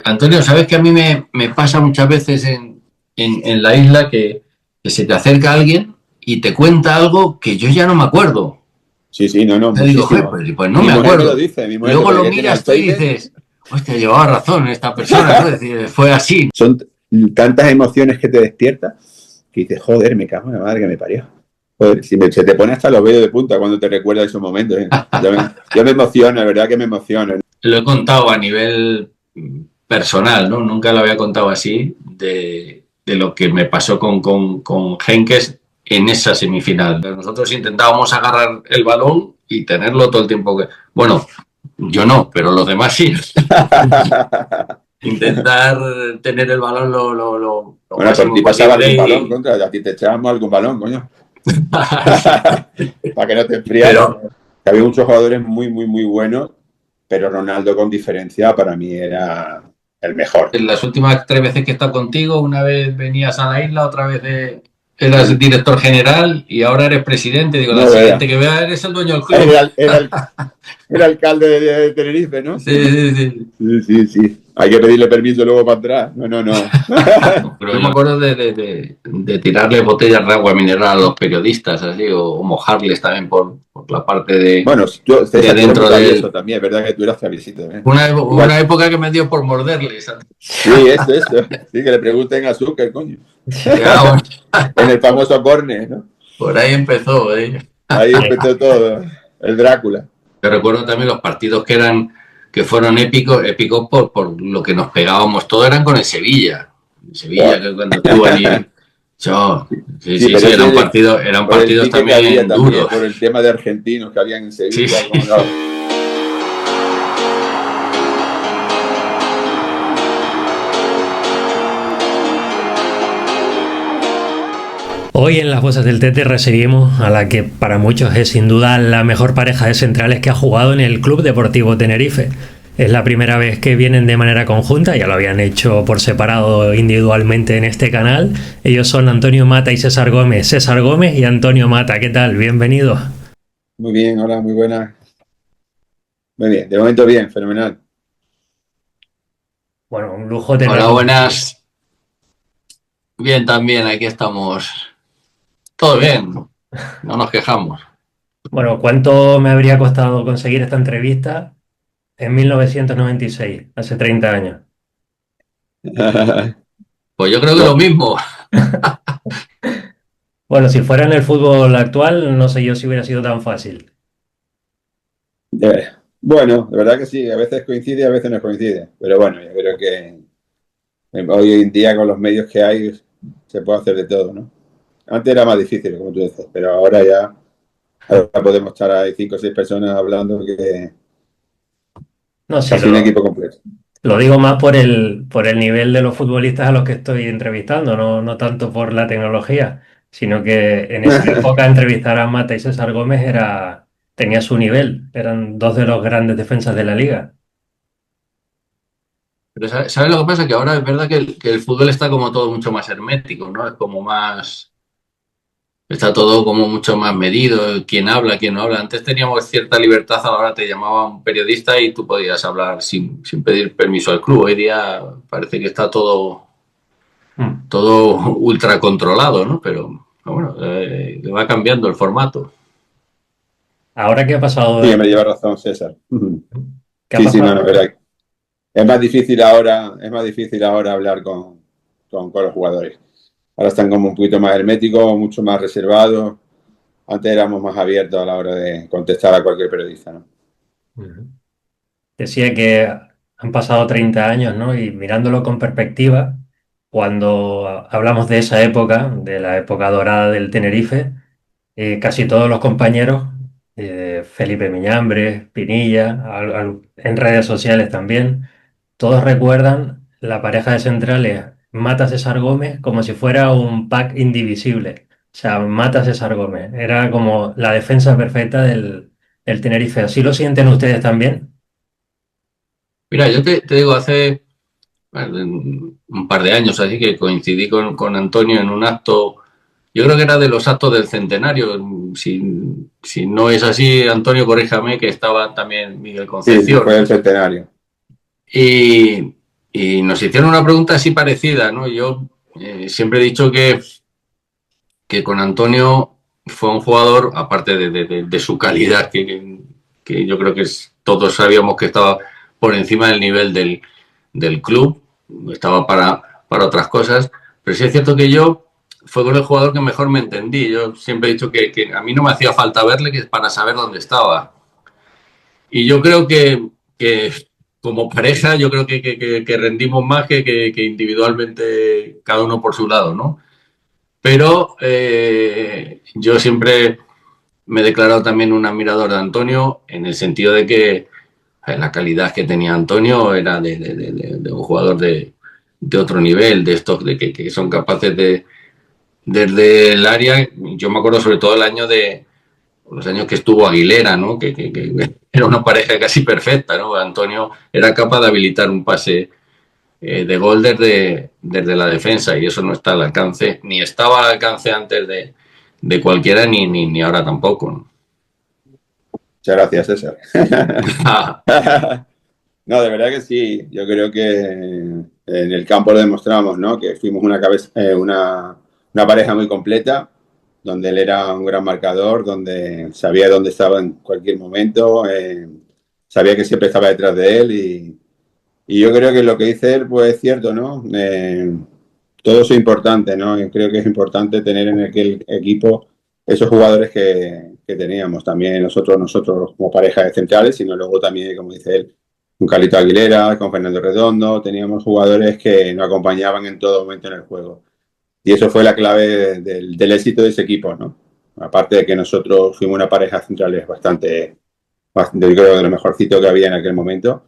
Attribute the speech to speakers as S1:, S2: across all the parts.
S1: Antonio, ¿sabes que a mí me pasa muchas veces en la isla que se te acerca alguien y te cuenta algo que yo ya no me acuerdo?
S2: Sí, sí, no, no,
S1: Te digo, joder,
S2: muchísimo.
S1: pues no
S2: Mi
S1: me
S2: mujer me lo
S1: acuerdo.
S2: dice, mi
S1: Y
S2: mujer me
S1: luego
S2: parece
S1: lo
S2: que tiene
S1: miras tú y
S2: Alzheimer.
S1: dices, hostia, llevaba razón esta persona, ¿no? Es decir, fue así.
S2: Son tantas emociones que te despierta que dices, joder, me cago en la madre que me parió. Joder, se te pone hasta los vellos de punta cuando te recuerdas esos momentos. ¿Eh? Yo me emociono, la verdad que me emociono.
S1: Lo he contado a nivel personal, ¿no? Nunca lo había contado así, de lo que me pasó con Henkes en esa semifinal. Nosotros intentábamos agarrar el balón y tenerlo todo el tiempo que... Bueno, yo no, pero los demás sí. Intentar tener el balón lo
S2: Bueno, por
S1: máximo
S2: ti pasaba
S1: posible
S2: algún balón, contra, a ti te echábamos algún balón, coño.
S1: sí.
S2: Para que no te enfriaras.
S1: Pero
S2: Había muchos jugadores muy, muy, muy buenos, pero Ronaldo con diferencia para mí era el mejor.
S1: en las últimas 3 veces que he estado contigo, una vez venías a la isla, otra vez eras director general y ahora eres presidente. Digo, la
S2: No
S1: siguiente
S2: vea.
S1: que vea eres el dueño del club.
S2: Era alcalde de Tenerife, ¿no?
S1: Sí, sí, sí.
S2: Sí, sí, sí. Hay que pedirle permiso luego para atrás. No, no, no.
S1: Pero yo me acuerdo de tirarle botellas de agua mineral a los periodistas, así, o mojarles también por la parte
S2: Bueno,
S1: de
S2: César, tú eres muy
S1: dentro
S2: travieso
S1: del...
S2: también. Es verdad que tú eras traviesito, ¿eh?
S1: Una
S2: Igual.
S1: época que me dio por morderles.
S2: Sí, eso. Sí, que le pregunten a Azúcar, coño.
S1: Ah, bueno,
S2: En el famoso Borne, ¿no?
S1: por ahí empezó.
S2: Ahí empezó todo. El Drácula.
S1: Yo recuerdo también los partidos que fueron épicos por lo que nos pegábamos. Todos eran con el Sevilla. El Sevilla,
S2: Buah.
S1: que cuando estuvo allí. Yo, sí,
S2: Sí,
S1: sí,
S2: pero
S1: sí,
S2: eso es
S1: eran
S2: por el
S1: partidos
S2: pique que había
S1: también
S2: también,
S1: duros.
S2: por el tema de argentinos que habían en
S1: Sí,
S2: Sevilla. Como
S1: sí.
S2: no.
S3: Hoy en las voces del Tete recibimos a la que para muchos es sin duda la mejor pareja de centrales que ha jugado en el Club Deportivo Tenerife. Es la primera vez que vienen de manera conjunta, ya lo habían hecho por separado individualmente en este canal. Ellos son Antonio Mata y César Gómez. César Gómez y Antonio Mata, ¿qué tal? Bienvenidos.
S2: Muy bien, hola, muy buena. Muy bien, de momento bien, fenomenal.
S3: Bueno, un lujo
S1: Hola,
S3: tenerlos.
S1: buenas. Bien, también, aquí estamos. Todo bien, no nos quejamos.
S3: Bueno, ¿cuánto me habría costado conseguir esta entrevista en 1996, hace 30 años?
S1: Pues yo creo que lo
S2: Bueno,
S1: mismo.
S3: Bueno, si fuera en el fútbol actual, no sé yo si hubiera sido tan fácil.
S2: bueno, de verdad que sí, a veces coincide, a veces no coincide. Pero bueno, yo creo que hoy en día con los medios que hay se puede hacer de todo, ¿no? Antes era más difícil, como tú dices, pero ahora podemos estar ahí 5 o 6 personas hablando que
S3: No, sí,
S2: casi un equipo completo.
S3: lo digo más por el nivel de los futbolistas a los que estoy entrevistando, no tanto por la tecnología, sino que en esa época entrevistar a Mata y César Gómez tenía su nivel, eran dos de los grandes defensas de la liga.
S1: Pero ¿sabes lo que pasa? Que ahora es verdad que el fútbol está como todo mucho más hermético, ¿no? Es como más... Está todo como mucho más medido, quién habla, quién no habla. Antes teníamos cierta libertad, ahora te llamaba un periodista y tú podías hablar sin pedir permiso al club. Hoy día parece que está
S3: Mm.
S1: todo ultra controlado, ¿no? Pero bueno, va cambiando el formato.
S3: Ahora qué ha pasado,
S2: Sí, me lleva razón César.
S3: qué ha
S2: Sí, sí, no,
S3: pasado.
S2: no, verdad. Es más difícil ahora hablar con los jugadores. Ahora están como un poquito más herméticos, mucho más reservados. Antes éramos más abiertos a la hora de contestar a cualquier periodista, ¿no?
S3: Ujú. Decía que han pasado 30 años, ¿no? Y mirándolo con perspectiva, cuando hablamos de esa época, de la época dorada del Tenerife, casi todos los compañeros, Felipe Miñambres, Pinilla, en redes sociales también, todos recuerdan la pareja de centrales Mata César Gómez como si fuera un pack indivisible. O sea, Mata César Gómez. Era como la defensa perfecta del Tenerife. ¿Así lo sienten ustedes también?
S1: Mira, yo te digo, hace bueno, un par de años, así que coincidí con Antonio en un acto, yo creo que era de los actos del centenario. Si no es así, Antonio, corríjame, que estaba también Miguel
S2: Sí, sí, fue
S1: Concepción.
S2: el centenario.
S1: Y, y nos hicieron una pregunta así parecida, ¿no? Yo siempre he dicho que con Antonio fue un jugador, aparte de su calidad, que yo creo que todos sabíamos que estaba por encima del nivel del club, estaba para otras cosas, pero sí es cierto que yo fue con el jugador que mejor me entendí. Yo siempre he dicho que a mí no me hacía falta verle que para saber dónde estaba. Y yo creo que como pareja, yo creo que rendimos más que individualmente cada uno por su lado, ¿no? Pero yo siempre me he declarado también un admirador de Antonio en el sentido de que la calidad que tenía Antonio era de un jugador de otro nivel, de estos que son capaces desde el área. Yo me acuerdo sobre todo el año los años que estuvo Aguilera, ¿no? Que era una pareja casi perfecta, ¿no? Antonio era capaz de habilitar un pase de gol desde la defensa y eso no está al alcance, ni estaba al alcance antes de cualquiera ni ahora tampoco, ¿no?
S2: Muchas gracias, César. No, de verdad que sí. Yo creo que en el campo lo demostramos, ¿no? Que fuimos una pareja muy completa, donde él era un gran marcador, donde sabía dónde estaba en cualquier momento, sabía que siempre estaba detrás de él y yo creo que lo que dice él, pues es cierto, ¿no? Todo eso es importante, ¿no? Y creo que es importante tener en aquel equipo esos jugadores que teníamos también nosotros como pareja de centrales, sino luego también, como dice él, con Carlito Aguilera, con Fernando Redondo, teníamos jugadores que nos acompañaban en todo momento en el juego. Y eso fue la clave del éxito de ese equipo, ¿no? Aparte de que nosotros fuimos una pareja centrales bastante, yo creo, de lo mejorcito que había en aquel momento.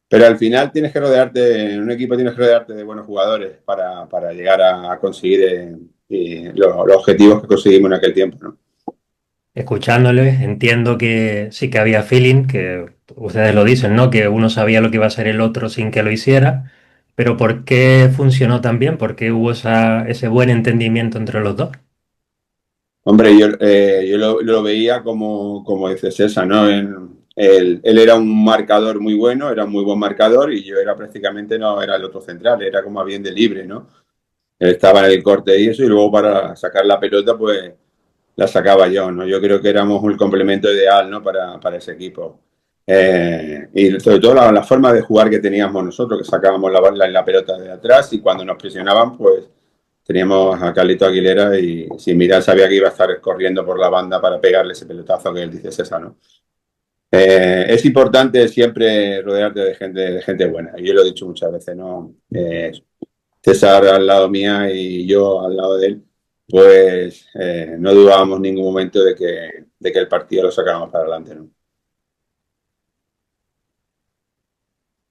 S2: Pero al final tienes que rodearte, en un equipo tienes que rodearte de buenos jugadores para llegar a conseguir los objetivos que conseguimos en aquel tiempo, ¿no?
S3: Escuchándoles, entiendo que sí que había feeling, que ustedes lo dicen, ¿no? Que uno sabía lo que iba a hacer el otro sin que lo hiciera, pero ¿por qué funcionó tan bien? ¿Por qué hubo ese buen entendimiento entre los dos?
S2: Hombre, yo lo veía como dice César, ¿no? Él era un marcador muy bueno, era un muy buen marcador y yo era prácticamente, no era el otro central, era como bien de libre, ¿no? Él estaba en el corte y eso y luego para sacar la pelota, pues la sacaba yo, ¿no? Yo creo que éramos un complemento ideal, ¿no? Para ese equipo. Y sobre todo la forma de jugar que teníamos nosotros, que sacábamos la pelota de atrás y cuando nos presionaban, pues teníamos a Carlito Aguilera y sin mirar sabía que iba a estar corriendo por la banda para pegarle ese pelotazo que él dice César, ¿no? Es importante siempre rodearte de gente buena. Y yo lo he dicho muchas veces, ¿no? César al lado mía y yo al lado de él, pues no dudábamos en ningún momento de que el partido lo sacábamos para adelante, ¿no?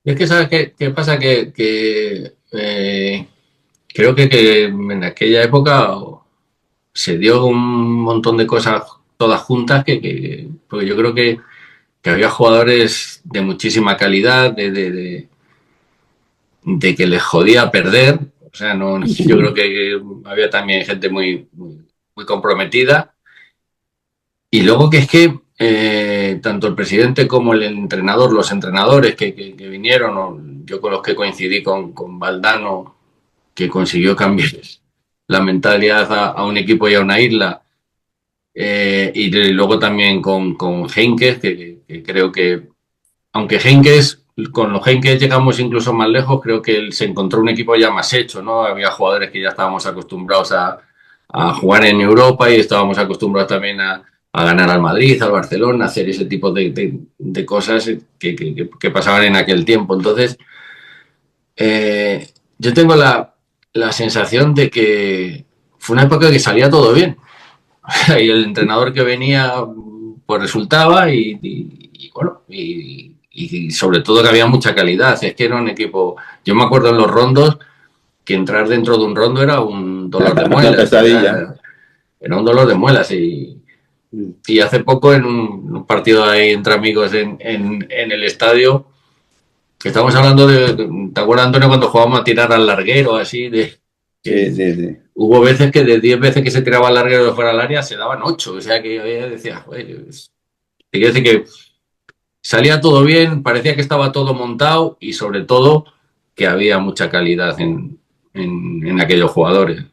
S1: Y es que, ¿sabes qué pasa? Creo que en aquella época se dio un montón de cosas todas juntas porque yo creo que había jugadores de muchísima calidad, de que les jodía perder. O sea, no, yo creo que había también gente muy comprometida. Y luego que es que tanto el presidente como el entrenador, los entrenadores que vinieron, o yo con los que coincidí con Valdano, que consiguió cambiar la mentalidad a un equipo y a una isla, y luego también con Henkes, que creo que, aunque Henkes, con los Henkes llegamos incluso más lejos, creo que él se encontró un equipo ya más hecho, ¿no? Había jugadores que ya estábamos acostumbrados a jugar en Europa y estábamos acostumbrados también a ganar al Madrid, al Barcelona, hacer ese tipo de cosas que pasaban en aquel tiempo. Entonces, yo tengo la sensación de que fue una época que salía todo bien. Y el entrenador que venía, pues resultaba bueno, y sobre todo que había mucha calidad. Es que era un equipo. Yo me acuerdo en los rondos que entrar dentro de un rondo era un dolor de
S2: Una
S1: muelas. O
S2: pesadilla.
S1: sea, era un dolor de muelas. Y hace poco en un partido ahí entre amigos en el estadio, que estamos hablando ¿te acuerdas, Antonio, cuando jugábamos a tirar al larguero, así,
S2: Sí,
S1: que
S2: sí, sí.
S1: hubo veces que de 10 veces que se tiraba al larguero de fuera del área se daban 8? O sea que yo decía, joder, te quiero decir que salía todo bien, parecía que estaba todo montado y sobre todo que había mucha calidad en aquellos jugadores.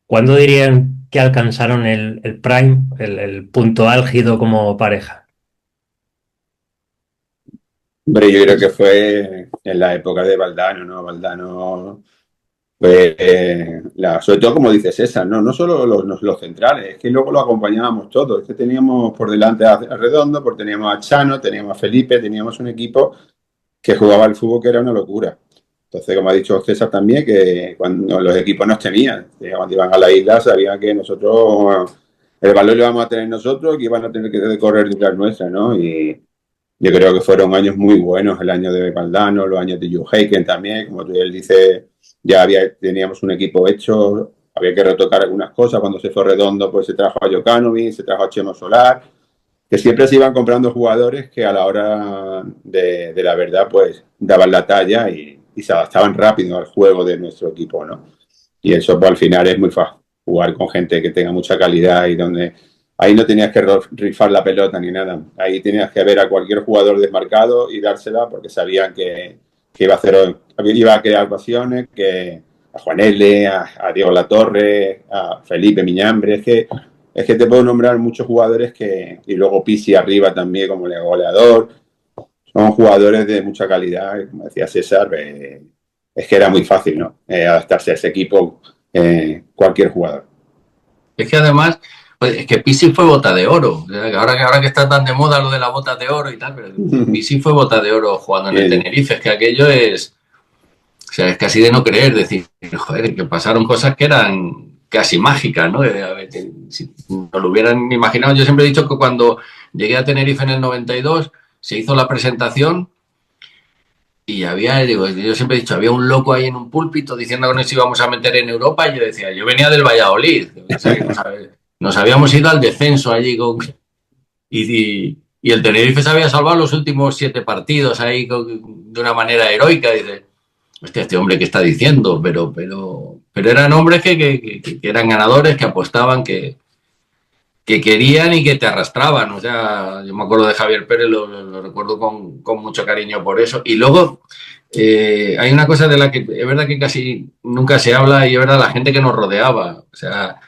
S3: ¿Cuándo dirían que alcanzaron el prime, el punto álgido como pareja?
S2: Hombre, yo creo que fue en la época de Valdano, ¿no? Valdano, pues, sobre todo como dice César, ¿no? No solo los centrales, es que luego lo acompañábamos todos. Es que teníamos por delante a Redondo, porque teníamos a Chano, teníamos a Felipe, teníamos un equipo que jugaba al fútbol que era una locura. Entonces, como ha dicho César también, que cuando los equipos nos temían, que cuando iban a la isla sabían que nosotros, el valor lo íbamos a tener nosotros, que iban a tener que correr detrás nuestra, ¿no? Y yo creo que fueron años muy buenos, el año de Valdano, los años de Joe Heiken también, como tú él dice, teníamos un equipo hecho, había que retocar algunas cosas, cuando se fue Redondo pues se trajo a Jokanovic, se trajo a Chemo Solar, que siempre se iban comprando jugadores que a la hora de la verdad pues daban la talla y se adaptaban rápido al juego de nuestro equipo, ¿no? Y eso pues, al final es muy fácil, jugar con gente que tenga mucha calidad y donde ahí no tenías que rifar la pelota ni nada, ahí tenías que ver a cualquier jugador desmarcado y dársela porque sabían que iba a crear pasiones, que a Juan L, a Diego Latorre, a Felipe Miñambre, es que te puedo nombrar muchos jugadores y luego Pisi arriba también como goleador. Son jugadores de mucha calidad, como decía César, es que era muy fácil, ¿no? Adaptarse a ese equipo cualquier jugador.
S1: Es que además, pues, es que Pisi fue bota de oro. O sea, que ahora que está tan de moda lo de la bota de oro y tal, pero Pisi fue bota de oro jugando en el Tenerife. Es que aquello es, o sea, es casi de no creer, decir, joder, que pasaron cosas que eran casi mágicas, ¿no? Si no lo hubieran imaginado, yo siempre he dicho que cuando llegué a Tenerife en el 92, se hizo la presentación y había, digo, yo siempre he dicho, había un loco ahí en un púlpito diciendo que nos íbamos a meter en Europa y yo decía, yo venía del Valladolid, o sea, que nos habíamos ido al descenso allí y el Tenerife se había salvado los últimos 7 partidos ahí de una manera heroica. Dice, hostia, este hombre, ¿qué está diciendo? Pero eran hombres que eran ganadores, que apostaban, que querían y que te arrastraban. O sea, yo me acuerdo de Javier Pérez, lo recuerdo con mucho cariño por eso. Y luego hay una cosa de la que es verdad que casi nunca se habla y es verdad la gente que nos rodeaba. O sea,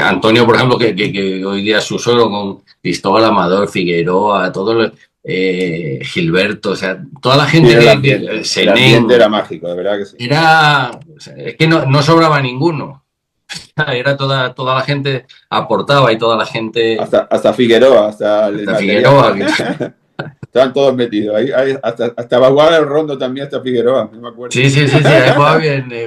S1: Antonio, por ejemplo, que hoy día es su suegro con Cristóbal Amador, Figueroa, todos los... Gilberto, o sea, toda la gente
S2: el ambiente era mágico, de verdad que sí.
S1: O sea, es que no sobraba ninguno. Era toda la gente aportaba y toda la gente.
S2: Hasta Figueroa, hasta
S1: Figueroa.
S2: Estaban todos metidos. Ahí hasta Bagual el Rondo también, hasta Figueroa, no me acuerdo.
S1: Sí, ahí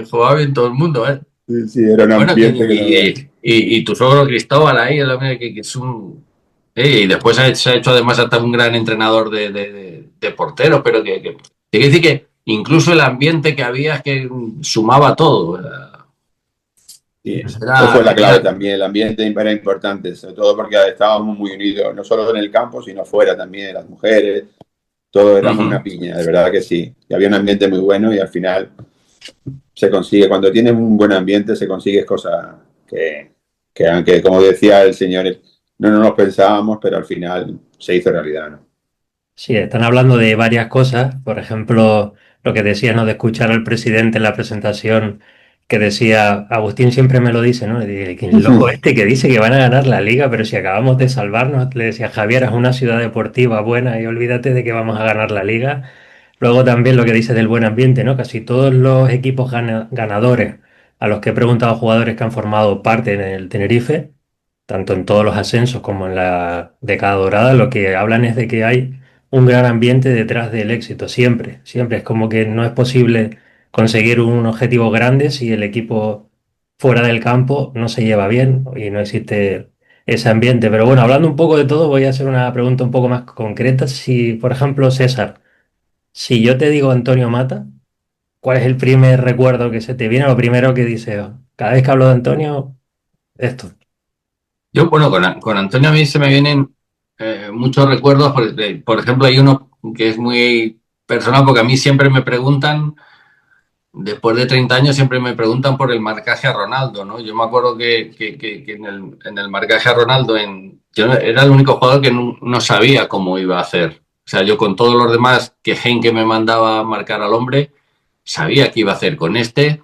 S1: jugaba bien todo el mundo, ¿eh?
S2: Sí, era un ambiente
S1: y tu suegro Cristóbal ahí, que es un. Y después se ha hecho además hasta un gran entrenador de porteros, pero que quiere decir que incluso el ambiente que había es que sumaba todo.
S2: Sí, eso fue la clave también, el ambiente era importante, sobre todo porque estábamos muy unidos, no solo en el campo, sino fuera también, las mujeres, todos éramos una piña, de verdad que sí. Y había un ambiente muy bueno y al final se consigue, cuando tienes un buen ambiente, se consigue cosas que aunque, como decía el señor, no nos pensábamos, pero al final se hizo realidad, ¿no?
S3: Sí, están hablando de varias cosas. Por ejemplo, lo que decías, ¿no? De escuchar al presidente en la presentación que decía, Agustín siempre me lo dice, ¿no? El loco este que dice que van a ganar la liga, pero si acabamos de salvarnos, le decía Javier, es una ciudad deportiva buena y olvídate de que vamos a ganar la liga. Luego también lo que dice del buen ambiente, ¿no? Casi todos los equipos ganadores a los que he preguntado a jugadores que han formado parte en el Tenerife, tanto en todos los ascensos como en la década dorada, lo que hablan es de que hay un gran ambiente detrás del éxito, siempre, siempre. Es como que no es posible conseguir un objetivo grande si el equipo fuera del campo no se lleva bien y no existe ese ambiente. Pero bueno, hablando un poco de todo, voy a hacer una pregunta un poco más concreta. Si, por ejemplo, César, si yo te digo Antonio Mata, ¿cuál es el primer recuerdo que se te viene? Lo primero que dices, "Oh, cada vez que hablo de Antonio, esto".
S1: Yo, bueno, con Antonio a mí se me vienen muchos recuerdos. Por ejemplo, hay uno que es muy personal porque a mí siempre me preguntan, después de 30 años, siempre me preguntan por el marcaje a Ronaldo, ¿no? Yo me acuerdo que en el marcaje a Ronaldo, yo era el único jugador que no sabía cómo iba a hacer. O sea, yo con todos los demás que Henke me mandaba a marcar al hombre, sabía qué iba a hacer con este,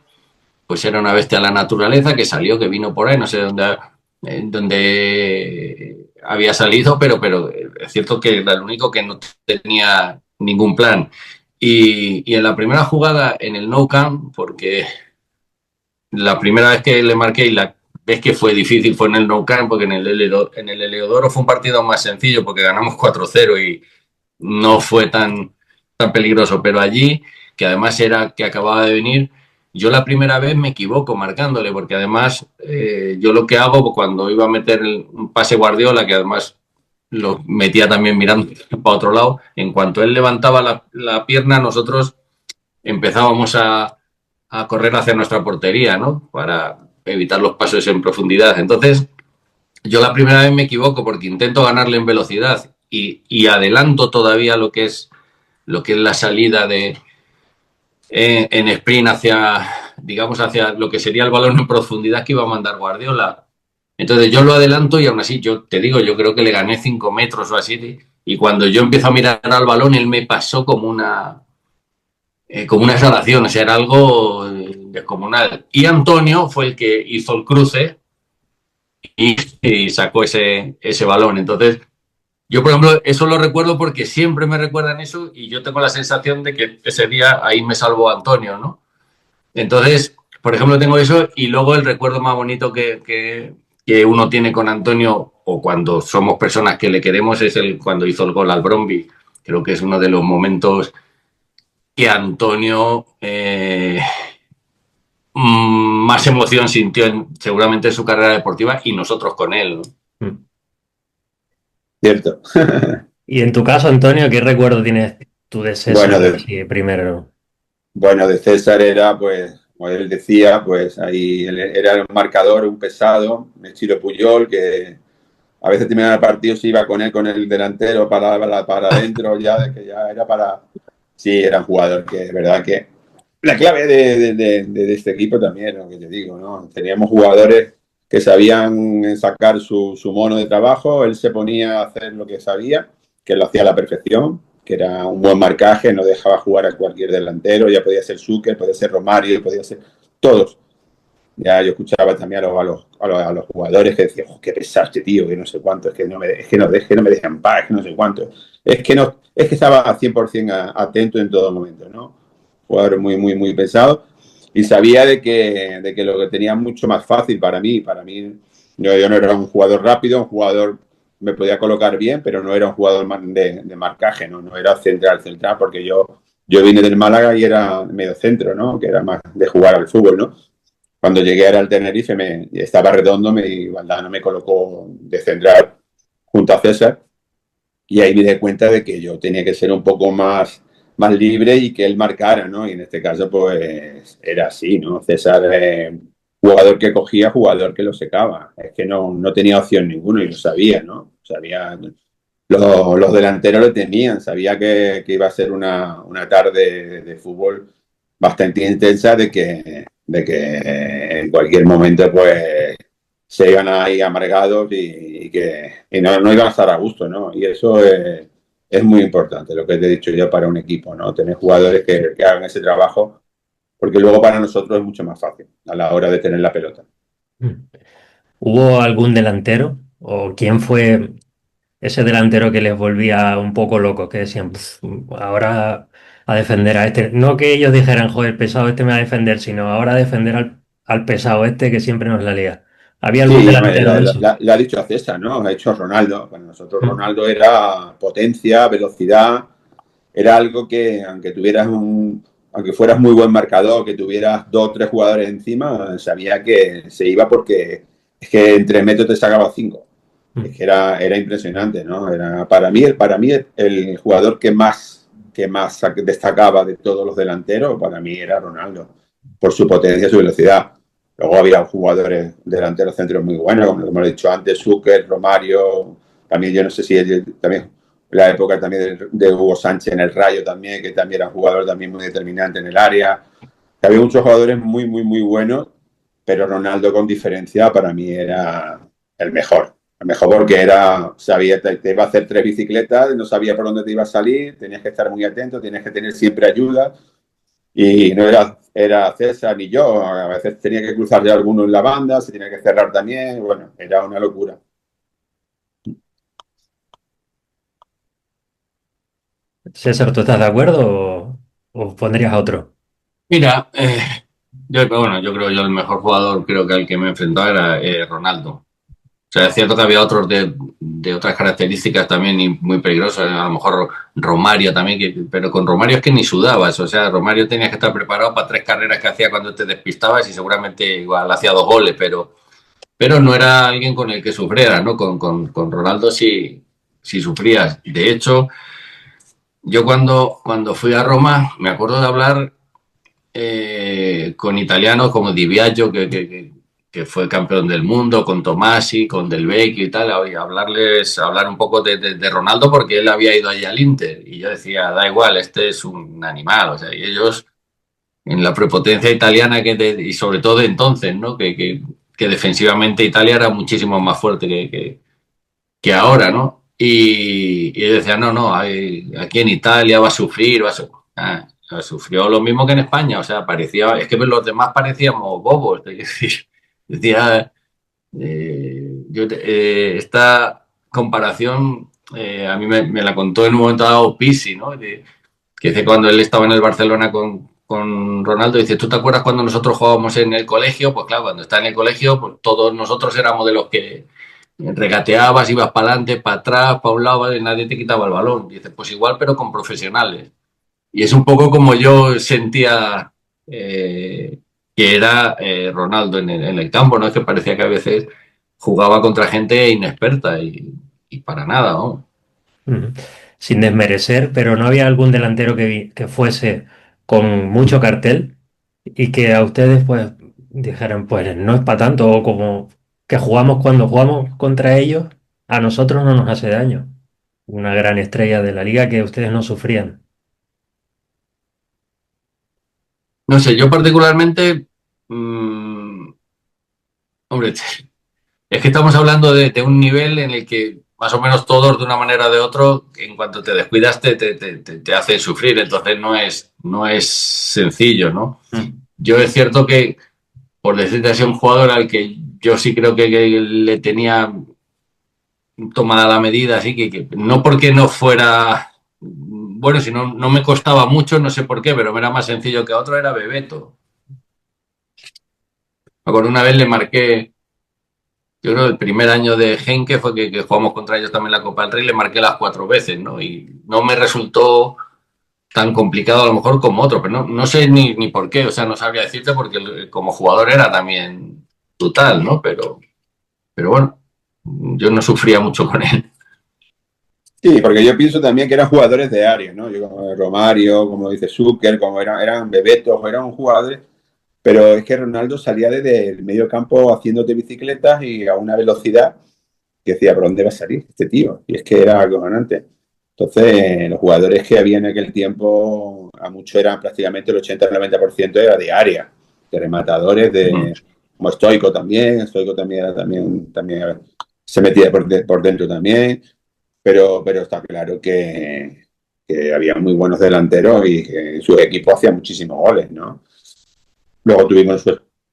S1: pues era una bestia de la naturaleza que salió, que vino por ahí, no sé dónde había salido, pero es cierto que era el único que no tenía ningún plan. Y en la primera jugada en el Nou Camp, porque la primera vez que le marqué y la vez que fue difícil fue en el Nou Camp, porque en el Heliodoro fue un partido más sencillo porque ganamos 4-0 y no fue tan peligroso, pero allí, que además era que acababa de venir, yo la primera vez me equivoco marcándole, porque además yo lo que hago cuando iba a meter un pase Guardiola, que además lo metía también mirando para otro lado, en cuanto él levantaba la pierna, nosotros empezábamos a correr hacia nuestra portería, ¿no? Para evitar los pasos en profundidad. Entonces, yo la primera vez me equivoco porque intento ganarle en velocidad y adelanto todavía lo que es la salida en sprint hacia, digamos, hacia lo que sería el balón en profundidad que iba a mandar Guardiola. Entonces yo lo adelanto y aún así, yo te digo, yo creo que le gané 5 metros o así. Y cuando yo empiezo a mirar al balón, él me pasó como una exhalación, o sea, era algo descomunal. Y Antonio fue el que hizo el cruce y sacó ese balón. Entonces, yo, por ejemplo, eso lo recuerdo porque siempre me recuerdan eso y yo tengo la sensación de que ese día ahí me salvó Antonio, ¿no? Entonces, por ejemplo, tengo eso y luego el recuerdo más bonito que uno tiene con Antonio o cuando somos personas que le queremos es cuando hizo el gol al Bromby. Creo que es uno de los momentos que Antonio más emoción sintió seguramente en su carrera deportiva y nosotros con él, ¿no?
S2: Cierto.
S3: Y en tu caso, Antonio, ¿qué recuerdo tienes tú de César?
S2: Bueno,
S3: Sí, primero.
S2: bueno, de César era, pues, como él decía, pues ahí era un marcador, un pesado, un estilo Puyol, que a veces terminaba el partido, se iba con el delantero para adentro, ya de que ya era para... Sí, era un jugador que, de verdad que... La clave de este equipo también, lo que te digo, ¿no? Teníamos jugadores que sabían sacar su mono de trabajo, él se ponía a hacer lo que sabía, que lo hacía a la perfección, que era un buen marcaje, no dejaba jugar a cualquier delantero, ya podía ser Zucker, podía ser Romario, podía ser todos. Ya yo escuchaba también a los jugadores que decían, oh, qué pesado este tío, que no sé cuánto, es que no me dejan paz, es que no sé cuánto. Es que estaba 100% atento en todo momento, ¿no? Jugador muy pesado. Y sabía de que lo que tenía mucho más fácil para mí yo no era un jugador rápido, un jugador me podía colocar bien, pero no era un jugador de marcaje, ¿no? No era central, porque yo vine del Málaga y era medio centro, ¿no? Que era más de jugar al fútbol, ¿no? Cuando llegué al Tenerife estaba redondo, Valdano me colocó de central junto a César y ahí me di cuenta de que yo tenía que ser un poco más libre y que él marcara, ¿no? Y en este caso pues era así, ¿no? César, jugador que cogía, jugador que lo secaba. Es que no tenía opción ninguno y lo sabía, ¿no? Sabía, los delanteros lo temían, sabía que iba a ser una tarde de fútbol bastante intensa de que en cualquier momento pues se iban ahí amargados y no iban a estar a gusto, ¿no? Y eso es muy importante, lo que te he dicho yo para un equipo, ¿no? Tener jugadores que hagan ese trabajo, porque luego para nosotros es mucho más fácil a la hora de tener la pelota.
S3: ¿Hubo algún delantero o quién fue ese delantero que les volvía un poco locos, que decían, "Pf, ahora a defender a este"? No que ellos dijeran, joder, pesado este me va a defender, sino ahora a defender al pesado este que siempre nos la lía. ¿Había algún
S2: Sí, hombre,
S3: delantero de eso?
S2: le ha dicho a César, ¿no? Ha dicho Ronaldo. Para nosotros
S3: Mm.
S2: Ronaldo era potencia, velocidad, era algo que aunque fueras muy buen marcador, que tuvieras dos o tres jugadores encima, sabía que se iba porque es que entre metros te sacaba cinco. Es
S3: Mm.
S2: que era impresionante, ¿no? Era para mí el jugador que más destacaba de todos los delanteros, para mí era Ronaldo, por su potencia y su velocidad. Luego había jugadores delanteros centros muy buenos, como he dicho antes, Zucker, Romario, también yo no sé si también la época también de Hugo Sánchez en el Rayo también, que también era un jugador también muy determinante en el área. Había muchos jugadores muy buenos, pero Ronaldo con diferencia para mí era el mejor. mejor porque sabía, te iba a hacer 3 bicicletas, no sabía por dónde te iba a salir, tenías que estar muy atento, tenías que tener siempre ayuda. Y no era César ni yo, a veces tenía que cruzar de alguno en la banda, se tenía que cerrar también, bueno, era una locura.
S3: César, ¿tú estás de acuerdo o pondrías a otro?
S1: Mira, yo creo yo el mejor jugador creo que al que me he enfrentado era Ronaldo. O sea, es cierto que había otros de otras características también y muy peligrosas, a lo mejor Romario también, pero con Romario es que ni sudabas, o sea, Romario tenías que estar preparado para 3 carreras que hacía cuando te despistabas y seguramente igual hacía 2 goles, pero no era alguien con el que sufriera, ¿no? Con Ronaldo sí sufrías. De hecho, yo cuando fui a Roma me acuerdo de hablar con italianos como Di Biagio, que fue campeón del mundo, con Tomasi, con Del Vecchio y tal, y hablar un poco de Ronaldo porque él había ido allí al Inter. Y yo decía, da igual, este es un animal. O sea, y ellos, en la prepotencia italiana, y sobre todo de entonces, ¿no? Que defensivamente Italia era muchísimo más fuerte que ahora, ¿no? Y yo decía, no, aquí en Italia va a sufrir, sufrió lo mismo que en España, o sea, es que los demás parecíamos bobos, es decir, decía, esta comparación a mí me la contó en un momento dado Pisi, ¿no? Que dice cuando él estaba en el Barcelona con Ronaldo, dice, ¿tú te acuerdas cuando nosotros jugábamos en el colegio? Pues claro, cuando está en el colegio, pues todos nosotros éramos de los que regateabas, ibas para adelante, para atrás, para un lado, y nadie te quitaba el balón. Dice, pues igual, pero con profesionales. Y es un poco como yo sentía que era Ronaldo en el campo, ¿no? Es que parecía que a veces jugaba contra gente inexperta y para nada, ¿no?
S3: Ujú. Sin desmerecer, pero no había algún delantero que fuese con mucho cartel y que a ustedes pues dijeran, pues no es para tanto, o como que jugamos cuando jugamos contra ellos, a nosotros no nos hace daño. Una gran estrella de la liga que ustedes no sufrían.
S1: No sé, yo particularmente, mmm, hombre, es que estamos hablando de un nivel en el que más o menos todos, de una manera o de otro, en cuanto te descuidas, te hacen sufrir. Entonces no es sencillo, ¿no?
S3: Mm.
S1: Yo es cierto que, por decirte así, un jugador al que yo sí creo que le tenía tomada la medida, así que no porque no fuera bueno, si no me costaba mucho, no sé por qué, pero me era más sencillo que a otro, era Bebeto. Me acuerdo una vez le marqué, yo creo el primer año de Genk fue que jugamos contra ellos también la Copa del Rey, le marqué las 4 veces, ¿no? Y no me resultó tan complicado a lo mejor como otro, pero no sé ni por qué, o sea, no sabría decirte porque como jugador era también brutal, ¿no? Pero bueno, yo no sufría mucho con él.
S2: Sí, porque yo pienso también que eran jugadores de área, ¿no? Yo como Romario, como dice Zucker, como eran Bebetos, eran jugadores, pero es que Ronaldo salía desde el medio campo haciéndote bicicletas y a una velocidad que decía, ¿por dónde va a salir este tío? Y es que era acojonante. Entonces, los jugadores que había en aquel tiempo, a mucho eran prácticamente el 80 al 90% era de área, de rematadores, como Stoico también era también se metía por dentro también, pero está claro que había muy buenos delanteros y que sus equipos hacían muchísimos goles, ¿no? Luego tuvimos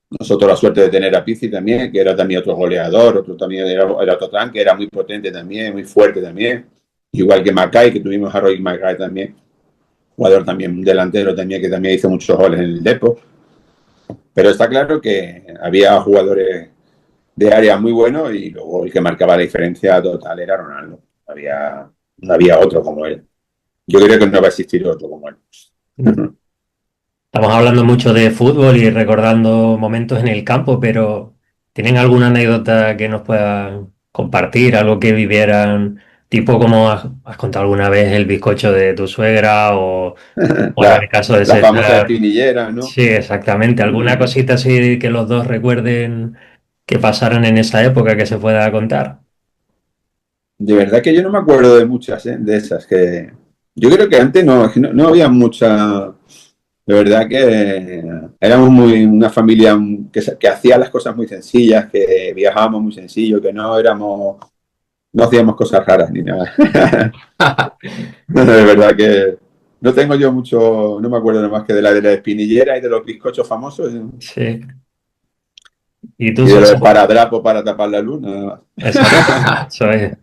S2: nosotros la suerte de tener a Pizzi también, que era también otro goleador, otro también era otro que era muy potente también, muy fuerte también. Igual que Mackay, que tuvimos a Roy Mackay también, jugador también, delantero también, que también hizo muchos goles en el Depor. Pero está claro que había jugadores de área muy buenos y luego el que marcaba la diferencia total era Ronaldo. No había otro como él. Yo creo que no va a existir otro como él.
S3: Estamos hablando mucho de fútbol y recordando momentos en el campo, pero ¿tienen alguna anécdota que nos puedan compartir? Algo que vivieran, tipo como has contado alguna vez el bizcocho de tu suegra o en el caso de
S2: La famosa
S3: César.
S2: espinillera, ¿no?
S3: Sí, exactamente. ¿Alguna cosita así que los dos recuerden que pasaron en esa época que se pueda contar?
S2: De verdad que yo no me acuerdo de muchas, ¿eh? De esas que... Yo creo que antes no había mucha... De verdad que éramos una familia que hacía las cosas muy sencillas, que viajábamos muy sencillo, que no éramos no hacíamos cosas raras ni nada. De verdad que no tengo yo mucho, no me acuerdo nada más que de la espinillera y de los bizcochos famosos
S3: Sí. Y tú
S2: y de los
S3: solo.
S2: esparadrapos para tapar la luz, nada más.
S3: Exacto. Eso es.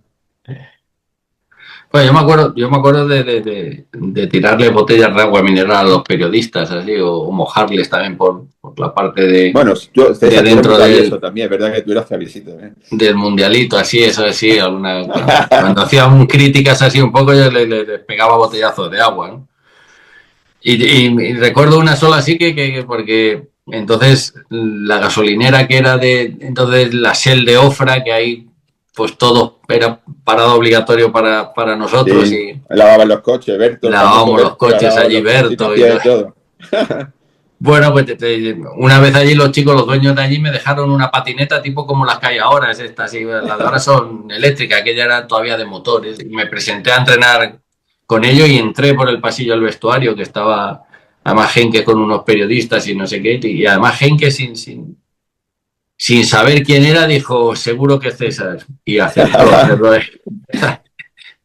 S1: Pues yo me acuerdo de tirarle botellas de agua mineral a los periodistas, así, o mojarles también por la parte
S2: Bueno, yo,
S1: de
S2: César, tú eres muy
S1: dentro
S2: travieso también, es verdad que tú eras traviesito, ¿eh?
S1: del mundialito, así, eso así, cuando hacían críticas así un poco, yo les pegaba botellazos de agua, ¿no? Y recuerdo una sola así porque entonces la gasolinera que era de entonces la Shell de Ofra, que ahí pues todo era parado obligatorio para nosotros
S2: Sí,
S1: y
S2: lavaban los coches, Berto, el famoso
S1: lavábamos los
S2: Berto,
S1: coches
S2: lavaba
S1: allí,
S2: los coches y te
S1: Berto, y
S2: hacía de todo.
S1: bueno, pues una vez allí los chicos, los dueños de allí me dejaron una patineta tipo como las que hay ahora, es esta, así, las de ahora son eléctricas, aquella era todavía de motores. Y me presenté a entrenar con ellos y entré por el pasillo del vestuario, que estaba además Genque con unos periodistas y no sé qué, y además Genque sin saber quién era dijo, seguro que César, y acertó.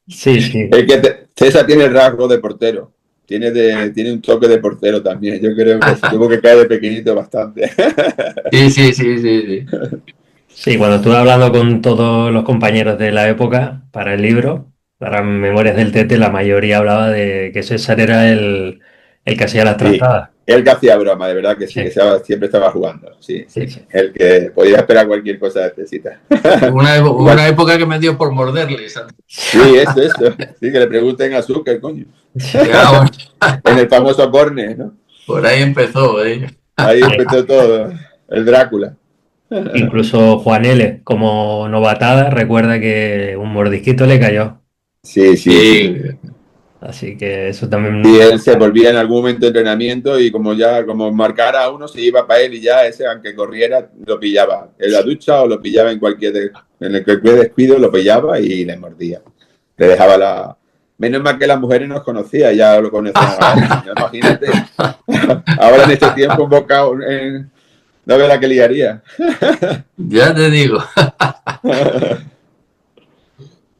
S3: Sí, sí.
S2: Es que César tiene rasgo de portero, tiene un toque de portero también. Yo creo que se tuvo que caer de pequeñito bastante.
S1: Sí, sí, sí, sí, sí.
S3: Sí, cuando estuve hablando con todos los compañeros de la época para el libro, para Memorias del Tete, la mayoría hablaba de que César era el que hacía las
S2: Sí,
S3: trastadas.
S2: el que hacía broma, de verdad que sí,
S3: Sí,
S2: siempre estaba jugando. Sí,
S3: sí,
S2: sí.
S3: sí.
S2: El que podía esperar cualquier cosa de cita.
S1: Hubo
S2: Igual,
S1: una época que me dio por morderles.
S2: sí, eso. Sí, que le pregunten a Azúcar, coño.
S1: Ya, bueno,
S2: En el famoso Corne, ¿no?
S1: por ahí empezó, ¿eh?
S2: Ahí empezó todo, el Drácula.
S3: Incluso Juan L., como novatada, recuerda que un mordisquito le cayó.
S2: Sí, sí, sí.
S1: Sí,
S3: Así que eso
S2: Y
S3: también.
S2: él se volvía en algún momento de entrenamiento y como marcara a uno, se iba para él y ya ese, aunque corriera, lo pillaba en la ducha o lo pillaba en el cualquier descuido, lo pillaba y le mordía. Le dejaba la... Menos mal que las mujeres nos conocían, ya lo conocían a él. Si no, imagínate, ahora en este tiempo un bocado, no ve la que liaría.
S1: ya te digo.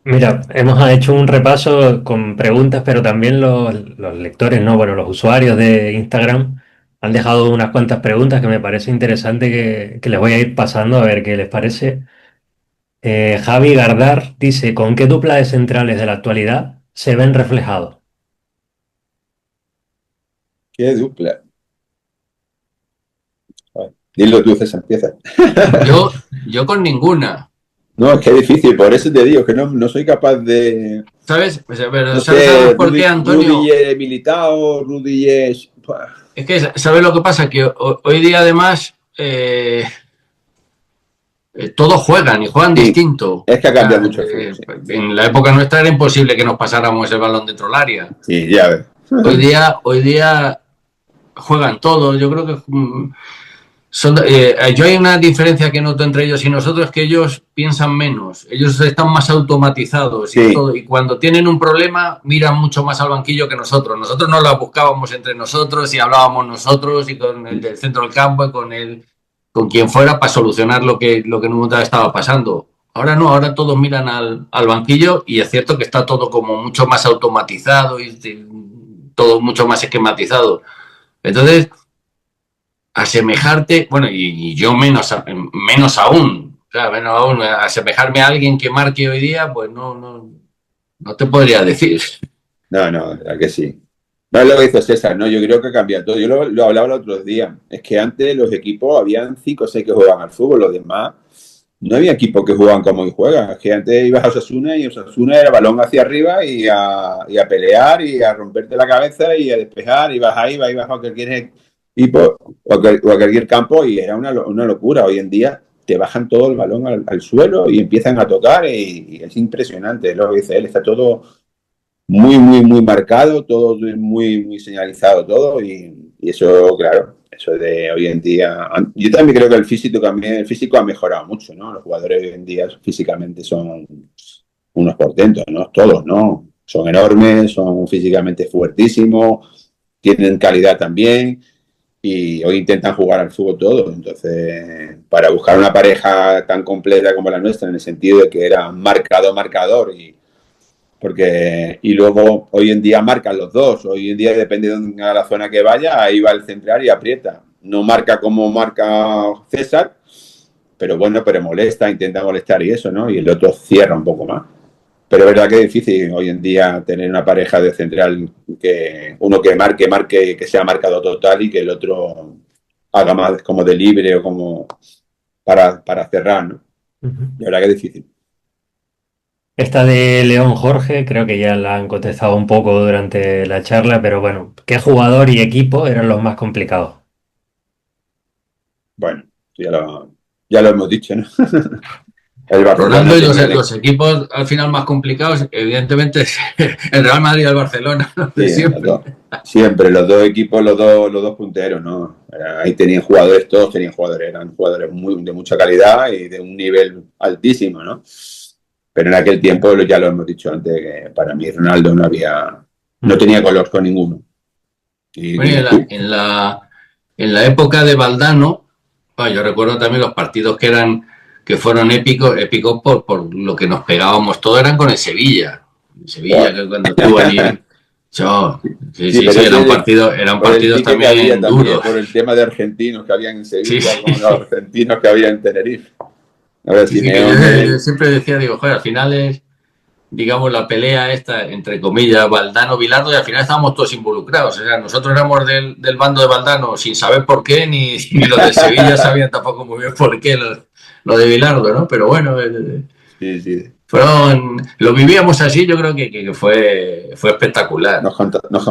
S3: Mira, hemos hecho un repaso con preguntas, pero también los lectores, ¿no? Bueno, los usuarios de Instagram han dejado unas cuantas preguntas que me parece interesante que les voy a ir pasando a ver qué les parece. Javi Gardar dice, ¿con qué dupla de centrales de la actualidad se ven reflejados?
S2: Qué dupla. Dilo tú, César, empieza.
S1: Yo con ninguna.
S2: No, es que es difícil, por eso te digo que no soy capaz de...
S1: ¿Sabes? Pero
S2: No
S1: ¿sabes además
S2: sé,
S1: por qué,
S2: Rudy
S1: Antonio?
S2: es Militao, Rudy es...
S1: Es que, ¿sabes lo que pasa? Que hoy día además todos juegan y juegan
S2: Sí,
S1: distinto.
S2: es que ha
S1: O sea,
S2: cambiado mucho el fútbol, sí.
S1: en la época nuestra era imposible que nos pasáramos el balón dentro del área.
S2: Sí, ya ves.
S1: Hoy día juegan todos. Yo creo que yo hay una diferencia que noto entre ellos y nosotros, que ellos piensan menos, ellos están más automatizados y
S2: Sí,
S1: todo, y cuando tienen un problema miran mucho más al banquillo que nosotros. Nosotros no la buscábamos entre nosotros y hablábamos nosotros y con el del centro del campo y con quien fuera para solucionar lo que en un momento estaba pasando. Ahora no, ahora todos miran al banquillo y es cierto que está todo como mucho más automatizado y todo mucho más esquematizado. Entonces, asemejarte, bueno, y yo menos aún, o sea, menos aún, asemejarme a alguien que marque hoy día, pues no te podría decir.
S2: no, la verdad que sí. No es lo que hizo César, no, yo creo que cambia todo. Yo lo hablaba el otro día. Es que antes los equipos habían 5 o 6 que jugaban al fútbol, los demás no había equipos que jugaban como hoy juegan. Es que antes ibas a Osasuna y Osasuna era balón hacia arriba y a pelear y a romperte la cabeza y a despejar, ibas ahí, ibas a cualquier equipo o a cualquier campo y era una locura. Hoy en día te bajan todo el balón al suelo y empiezan a tocar y es impresionante. Lo que dice él, está todo muy, muy, muy marcado, todo muy, muy señalizado, todo, y eso, claro, eso de hoy en día. Yo también creo que el físico ha mejorado mucho, ¿no? Los jugadores hoy en día físicamente son unos portentos, ¿no? Todos, ¿no? Son enormes, son físicamente fuertísimos, tienen calidad también. y hoy intentan jugar al fútbol todos. Entonces, para buscar una pareja tan completa como la nuestra, en el sentido de que era marcador, y luego hoy en día marcan los dos. Hoy en día, depende de la zona que vaya, ahí va el central y aprieta. No marca como marca César, pero bueno, pero molesta, intenta molestar y eso, ¿no? Y el otro cierra un poco más. Pero es verdad que es difícil hoy en día tener una pareja de central, que uno que marque, que sea marcado total, y que el otro haga más como de libre o como para cerrar, ¿no? La verdad que es difícil.
S3: Esta de León Jorge, creo que ya la han contestado un poco durante la charla, pero bueno, ¿qué jugador y equipo eran los más complicados?
S2: Bueno, ya lo hemos dicho, ¿no? El
S1: Rolando
S2: Barcelona
S1: y
S2: tenía
S1: los equipos al final más complicados, evidentemente, es el Real Madrid y el Barcelona, de
S2: sí,
S1: siempre.
S2: siempre, los dos equipos, los dos punteros, ¿no? Ahí tenían jugadores, todos tenían jugadores, eran jugadores de mucha calidad y de un nivel altísimo, ¿no? Pero en aquel tiempo, ya lo hemos dicho antes, que para mí Ronaldo no tenía color con ninguno.
S1: Bueno, y en la época de Valdano, bueno, yo recuerdo también los partidos que fueron épicos por lo que nos pegábamos todos, eran con el Sevilla. El Sevilla, que cuando estuvo allí,
S2: Sí, pero
S1: sí,
S2: ese
S1: eran
S2: por el
S1: partidos
S2: pique que había
S1: también
S2: también,
S1: duros.
S2: por el tema de argentinos que había en
S1: Sí,
S2: Sevilla,
S1: sí,
S2: como los argentinos que había en Tenerife. Ahora,
S1: sí, que yo
S2: Simeone,
S1: siempre decía, digo, joder, al final es, digamos, la pelea esta, entre comillas, Valdano-Bilardo, y al final estábamos todos involucrados. O sea, nosotros éramos del bando de Valdano sin saber por qué, ni los de Sevilla sabían tampoco muy bien por qué lo de Bilardo, ¿no? Pero bueno,
S2: sí, sí.
S1: lo vivíamos así, yo creo que fue espectacular.
S2: Nos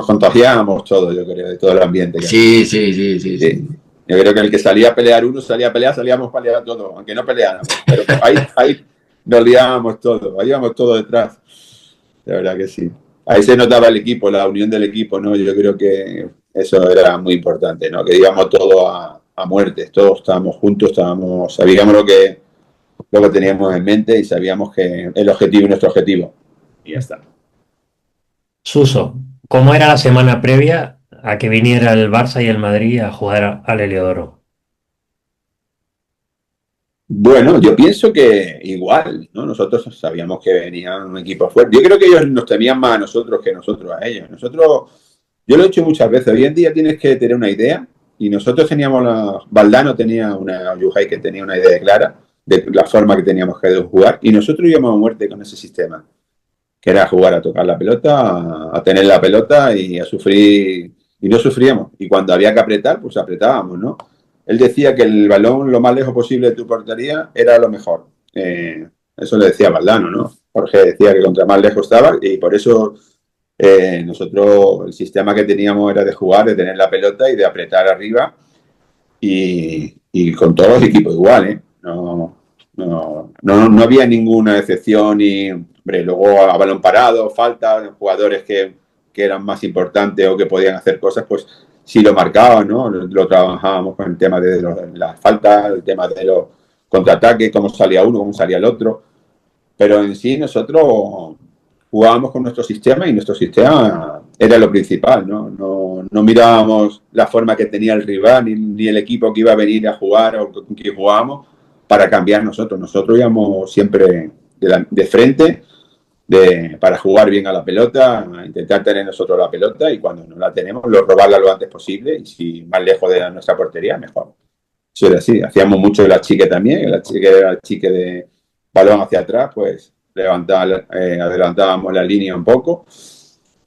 S2: contagiábamos todos, yo creo, de todo el ambiente que había.
S1: Sí, sí, sí, sí,
S2: Sí.
S1: sí.
S2: Yo creo que el que salía a pelear uno, salía a pelear, salíamos a pelear todos, aunque no peleáramos. Pero ahí nos liábamos todos, ahí íbamos todos detrás. La verdad que sí. Ahí se notaba el equipo, la unión del equipo, ¿no? Yo creo que eso era muy importante, ¿no? Que íbamos todos a muerte, todos estábamos juntos, sabíamos lo que teníamos en mente y sabíamos que el objetivo es nuestro objetivo. Y ya está.
S3: Suso, ¿cómo era la semana previa a que viniera el Barça y el Madrid a jugar al Heliodoro?
S2: Bueno, yo pienso que igual, ¿no? Nosotros sabíamos que venía un equipo fuerte. Yo creo que ellos nos temían más a nosotros que nosotros a ellos. Yo lo he dicho muchas veces, hoy en día tienes que tener una idea, y nosotros Valdano tenía Yuhai que tenía una idea clara de la forma que teníamos que jugar, y nosotros íbamos a muerte con ese sistema, que era jugar a tocar la pelota, a tener la pelota y a sufrir, y no sufríamos. Y cuando había que apretar, pues apretábamos, ¿no? Él decía que el balón lo más lejos posible de tu portería era lo mejor. Eso le decía Valdano, ¿no? Jorge decía que contra más lejos estaba, y por eso nosotros el sistema que teníamos era de jugar, de tener la pelota y de apretar arriba, y con todos los equipos igual, ¿eh? No había ninguna excepción, y hombre, luego a balón parado, falta, jugadores que eran más importantes o que podían hacer cosas, pues sí lo marcaban, ¿no? Lo trabajábamos con el tema de las faltas, el tema de los contraataques, cómo salía uno, cómo salía el otro, pero en sí nosotros jugábamos con nuestro sistema, y nuestro sistema era lo principal, ¿no? No mirábamos la forma que tenía el rival, ni el equipo que iba a venir a jugar o con quien jugábamos para cambiar nosotros. Nosotros íbamos siempre de frente, para jugar bien a la pelota, a intentar tener nosotros la pelota, y cuando no la tenemos, robarla lo antes posible, y si más lejos de nuestra portería, mejor. Eso era así. Hacíamos mucho el achique también, el achique era el achique de balón hacia atrás, pues adelantábamos la línea un poco,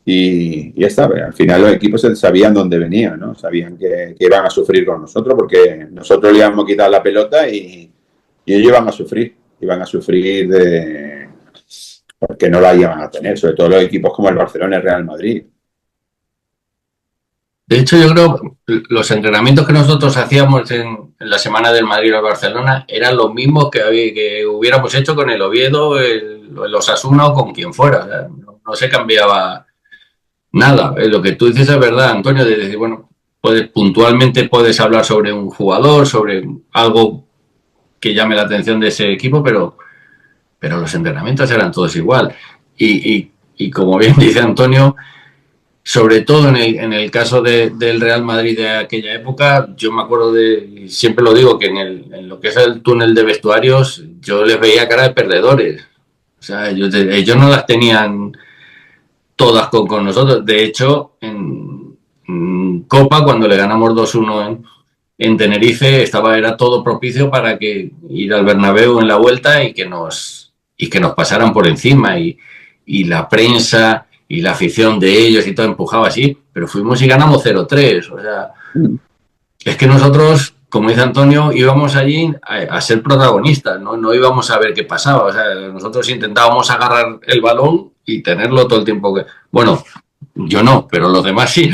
S2: y ya está. Al final los equipos sabían dónde venían, ¿no? Sabían que iban a sufrir con nosotros, porque nosotros le íbamos a quitar la pelota, y ellos iban a sufrir porque no la iban a tener, sobre todo los equipos como el Barcelona y el Real Madrid.
S1: De hecho, yo creo que los entrenamientos que nosotros hacíamos en la semana del Madrid al Barcelona eran los mismos que hubiéramos hecho con el Oviedo, el Osasuna o con quien fuera. O sea, no se cambiaba nada. Lo que tú dices es verdad, Antonio, de decir, bueno, puntualmente puedes hablar sobre un jugador, sobre algo que llame la atención de ese equipo, pero los entrenamientos eran todos igual. Y como bien dice Antonio, sobre todo en el caso del Real Madrid de aquella época, yo me acuerdo de, siempre lo digo, que en lo que es el túnel de vestuarios, yo les veía cara de perdedores. O sea, ellos no las tenían todas con nosotros. De hecho, en Copa, cuando le ganamos 2-1 en Tenerife, era todo propicio para que ir al Bernabéu en la vuelta y que nos pasaran por encima. Y la prensa y la afición de ellos y todo empujaba así, pero fuimos y ganamos 0-3. O sea, es que nosotros, como dice Antonio, íbamos allí a ser protagonistas, ¿no? íbamos a ver qué pasaba. O sea, nosotros intentábamos agarrar el balón y tenerlo todo el tiempo que... Bueno, yo no, pero los demás sí.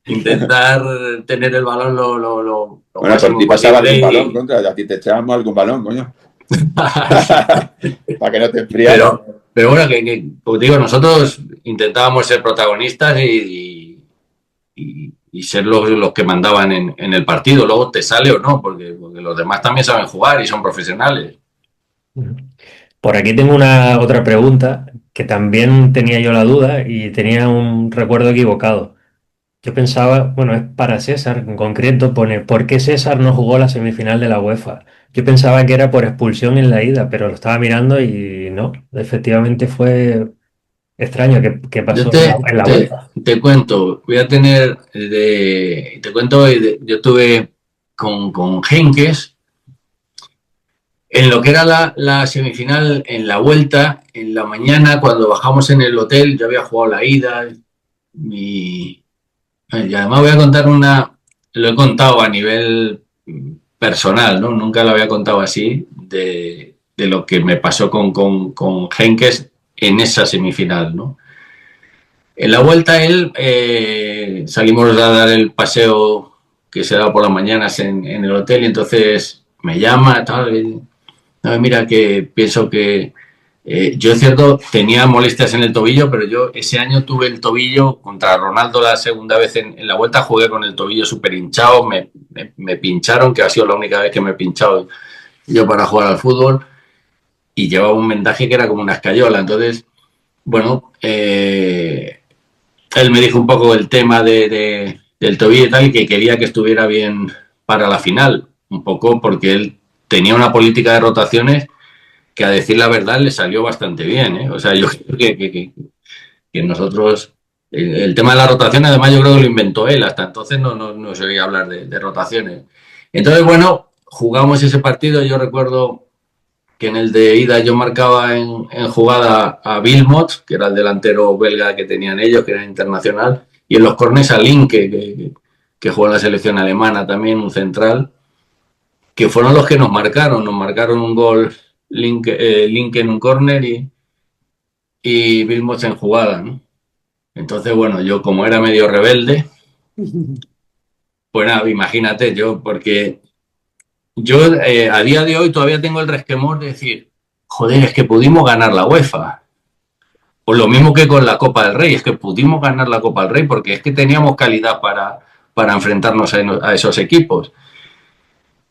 S1: Intentar tener el balón lo
S2: bueno, por ti pasaba algún balón, contra, a ti te echábamos algún balón, coño. Para que no te enfriaras.
S1: Pero bueno, como digo, nosotros intentábamos ser protagonistas y ser los que mandaban en el partido. Luego te sale o no, porque los demás también saben jugar y son profesionales.
S3: Por aquí tengo una otra pregunta que también tenía yo la duda y tenía un recuerdo equivocado. Yo pensaba, bueno, es para César en concreto, pone, ¿por qué César no jugó la semifinal de la UEFA? Yo pensaba que era por expulsión en la ida, pero lo estaba mirando y no, efectivamente fue extraño que
S1: Yo
S3: pasó en la vuelta.
S1: te cuento, voy a tener, te cuento, yo tuve con Henkes, en lo que era la semifinal, en la vuelta, en la mañana, cuando bajamos en el hotel, yo había jugado la ida, y además voy a contar lo he contado a nivel personal, ¿no? Nunca lo había contado así, de lo que me pasó con Henkes en esa semifinal, ¿no? En la vuelta salimos a dar el paseo que se da por las mañanas en el hotel y entonces me llama, tal, mira que pienso que yo es cierto tenía molestias en el tobillo, pero yo ese año tuve el tobillo contra Ronaldo la segunda vez en la vuelta, jugué con el tobillo súper hinchado, me pincharon, que ha sido la única vez que me he pinchado yo para jugar al fútbol y llevaba un vendaje que era como una escayola, entonces bueno, él me dijo un poco el tema del tobillo y tal, y que quería que estuviera bien para la final, un poco porque él tenía una política de rotaciones que a decir la verdad le salió bastante bien, ¿eh? O sea, yo creo que nosotros, el tema de la rotación además yo creo que lo inventó él, hasta entonces no se oía hablar de rotaciones. Entonces, bueno, jugamos ese partido, yo recuerdo que en el de ida yo marcaba en jugada a Wilmot, que era el delantero belga que tenían ellos, que era internacional, y en los corners a Linke, que jugó en la selección alemana también, un central, que fueron los que nos marcaron un gol Linke en un córner y Wilmot en jugada, ¿no? Entonces, bueno, yo como era medio rebelde, pues nada, imagínate, porque yo a día de hoy todavía tengo el resquemor de decir, joder, es que pudimos ganar la UEFA. O lo mismo que con la Copa del Rey, es que pudimos ganar la Copa del Rey porque es que teníamos calidad para enfrentarnos a esos equipos.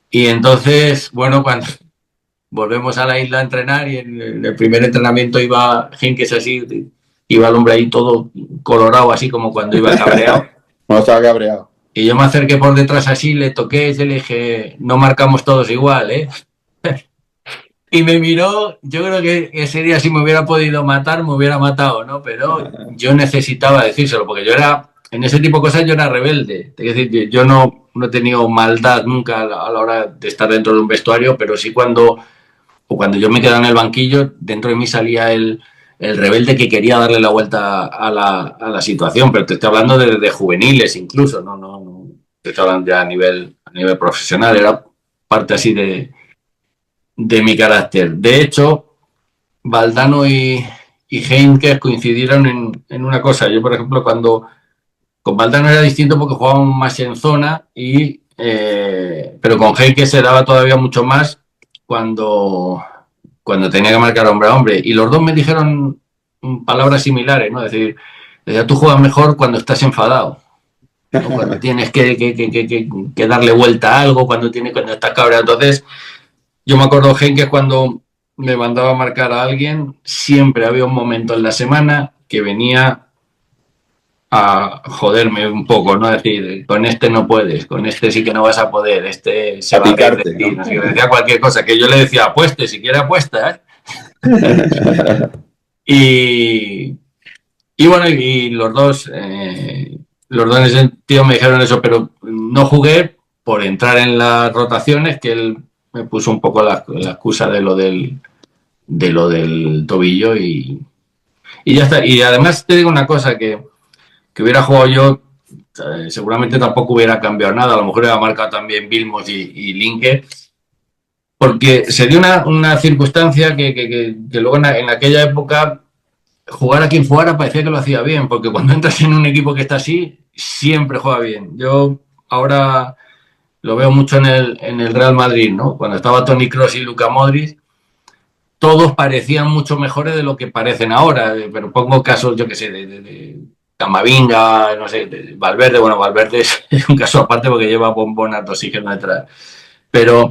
S1: Y entonces, bueno, cuando volvemos a la isla a entrenar y en el primer entrenamiento iba Henkes así, iba el hombre ahí todo colorado, así como cuando iba cabreado.
S2: No estaba cabreado.
S1: Y yo me acerqué por detrás así, le toqué y le dije, no marcamos todos igual, ¿eh? Y me miró, yo creo que ese día si me hubiera podido matar, me hubiera matado, ¿no? Pero yo necesitaba decírselo, porque en ese tipo de cosas yo era rebelde. Es decir, yo no he tenido maldad nunca a la hora de estar dentro de un vestuario, pero sí cuando yo me quedaba en el banquillo, dentro de mí salía el rebelde que quería darle la vuelta a la situación, pero te estoy hablando de juveniles incluso, no te estoy hablando ya a nivel profesional, era parte así de mi carácter. De hecho, Valdano y Heynckes coincidieron en una cosa. Yo, por ejemplo, con Valdano era distinto porque jugábamos más en zona, pero con Heynckes se daba todavía mucho más cuando tenía que marcar hombre a hombre. Y los dos me dijeron palabras similares, ¿no? Es decir, tú juegas mejor cuando estás enfadado, ¿no? Cuando tienes que darle vuelta a algo, cuando estás cabreado. Entonces, yo me acuerdo, Henkes, cuando me mandaba a marcar a alguien, siempre había un momento en la semana que venía a joderme un poco, ¿no? Es decir, con este no puedes, con este sí que no vas a poder, este se
S2: A
S1: va a reír de
S2: picarte,
S1: ti,
S2: ¿no?
S1: no sé, decía cualquier cosa, que yo le decía, apueste, si quiere apuesta, ¿eh? Y, y bueno, y los dos en ese sentido me dijeron eso, pero no jugué por entrar en las rotaciones, que él me puso un poco la excusa de lo del tobillo y ya está. Y además te digo una cosa, que hubiera jugado yo, seguramente tampoco hubiera cambiado nada, a lo mejor hubiera marcado también Vilmos y Linke, porque se dio una circunstancia que luego en aquella época jugar a quien jugara parecía que lo hacía bien, porque cuando entras en un equipo que está así, siempre juega bien. Yo ahora lo veo mucho en el Real Madrid, ¿no? Cuando estaba Toni Kroos y Luka Modric, todos parecían mucho mejores de lo que parecen ahora, pero pongo casos, yo que sé, de Camavinga, no sé, de Valverde, bueno, Valverde es un caso aparte porque lleva bombonas de oxígeno detrás, pero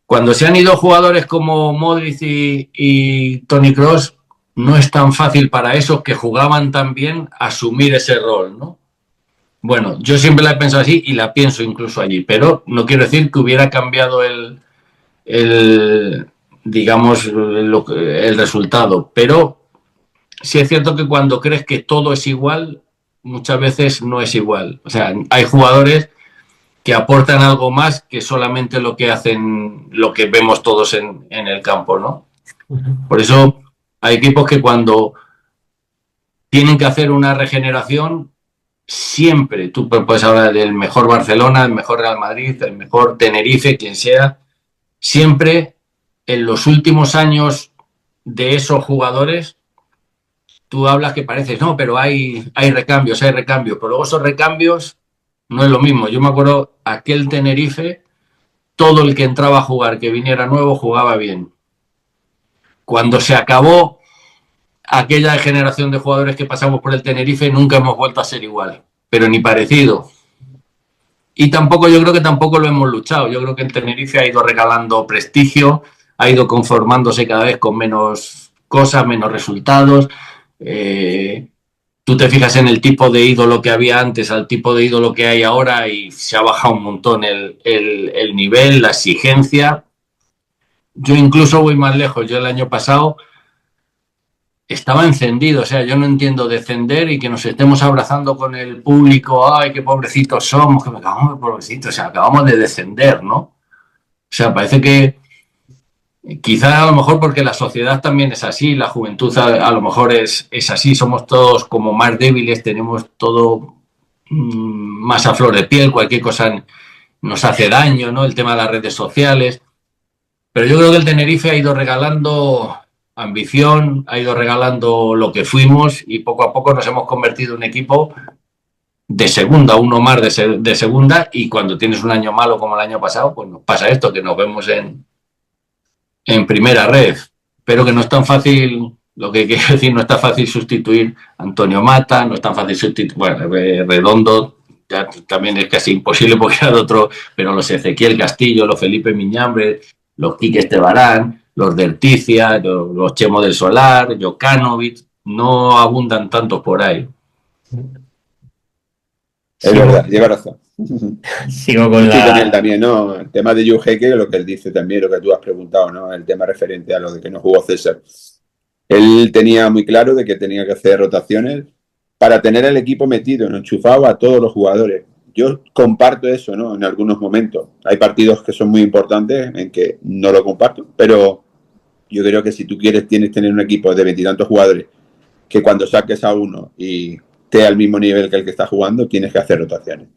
S1: cuando se han ido jugadores como Modric y Toni Kroos, no es tan fácil para esos que jugaban tan bien asumir ese rol, ¿no? Bueno, yo siempre la he pensado así y la pienso incluso allí, pero no quiero decir que hubiera cambiado el digamos, el resultado. Pero sí es cierto que cuando crees que todo es igual, muchas veces no es igual. O sea, hay jugadores que aportan algo más que solamente lo que hacen, lo que vemos todos en el campo, ¿no? Por eso hay equipos que cuando tienen que hacer una regeneración, siempre, tú puedes hablar del mejor Barcelona, el mejor Real Madrid, el mejor Tenerife, quien sea, siempre en los últimos años de esos jugadores, tú hablas que pareces, no, pero hay recambios, pero luego esos recambios no es lo mismo. Yo me acuerdo aquel Tenerife, todo el que entraba a jugar, que viniera nuevo, jugaba bien. Cuando se acabó aquella generación de jugadores que pasamos por el Tenerife, nunca hemos vuelto a ser igual, pero ni parecido. Y tampoco, yo creo que tampoco lo hemos luchado. Yo creo que el Tenerife ha ido regalando prestigio, ha ido conformándose cada vez con menos cosas, menos resultados. Eh, Tú te fijas en el tipo de ídolo que había antes al tipo de ídolo que hay ahora y se ha bajado un montón el nivel, la exigencia. Yo incluso voy más lejos. Yo el año pasado estaba encendido, o sea, yo no entiendo descender y que nos estemos abrazando con el público, ay, qué pobrecitos somos, que me acabamos de pobrecitos, o sea, acabamos de descender, ¿no? O sea, parece que quizás a lo mejor porque la sociedad también es así, la juventud a lo mejor es así, somos todos como más débiles, tenemos todo más a flor de piel, cualquier cosa nos hace daño, ¿no? El tema de las redes sociales. Pero yo creo que el Tenerife ha ido regalando ambición, ha ido regalando lo que fuimos y poco a poco nos hemos convertido en un equipo de segunda, uno más de segunda y cuando tienes un año malo como el año pasado, pues nos pasa esto, que nos vemos en primera red. Pero que no es tan fácil, lo que quiero decir, no está fácil sustituir a Antonio Mata, no es tan fácil sustituir, bueno, Redondo ya también es casi imposible porque era de otro, pero los Ezequiel Castillo, los Felipe Miñambre, los Quique Estebarán, los Derticia, los Chemo del Solar, Jokanovic, no abundan tantos por ahí.
S2: Es
S3: Sigo,
S2: verdad, lleva razón.
S3: sigo con
S2: Estoy con él
S3: la...
S2: también, ¿no? El tema de Juheque, lo que él dice también, lo que tú has preguntado, ¿no? El tema referente a lo de que no jugó César. Él tenía muy claro de que tenía que hacer rotaciones para tener el equipo metido, ¿no? Enchufado a todos los jugadores. Yo comparto eso, ¿no? En algunos momentos. Hay partidos que son muy importantes en que no lo comparto, pero yo creo que si tú quieres, tienes que tener un equipo de veintitantos jugadores que cuando saques a uno y esté al mismo nivel que el que está jugando, tienes que hacer rotaciones.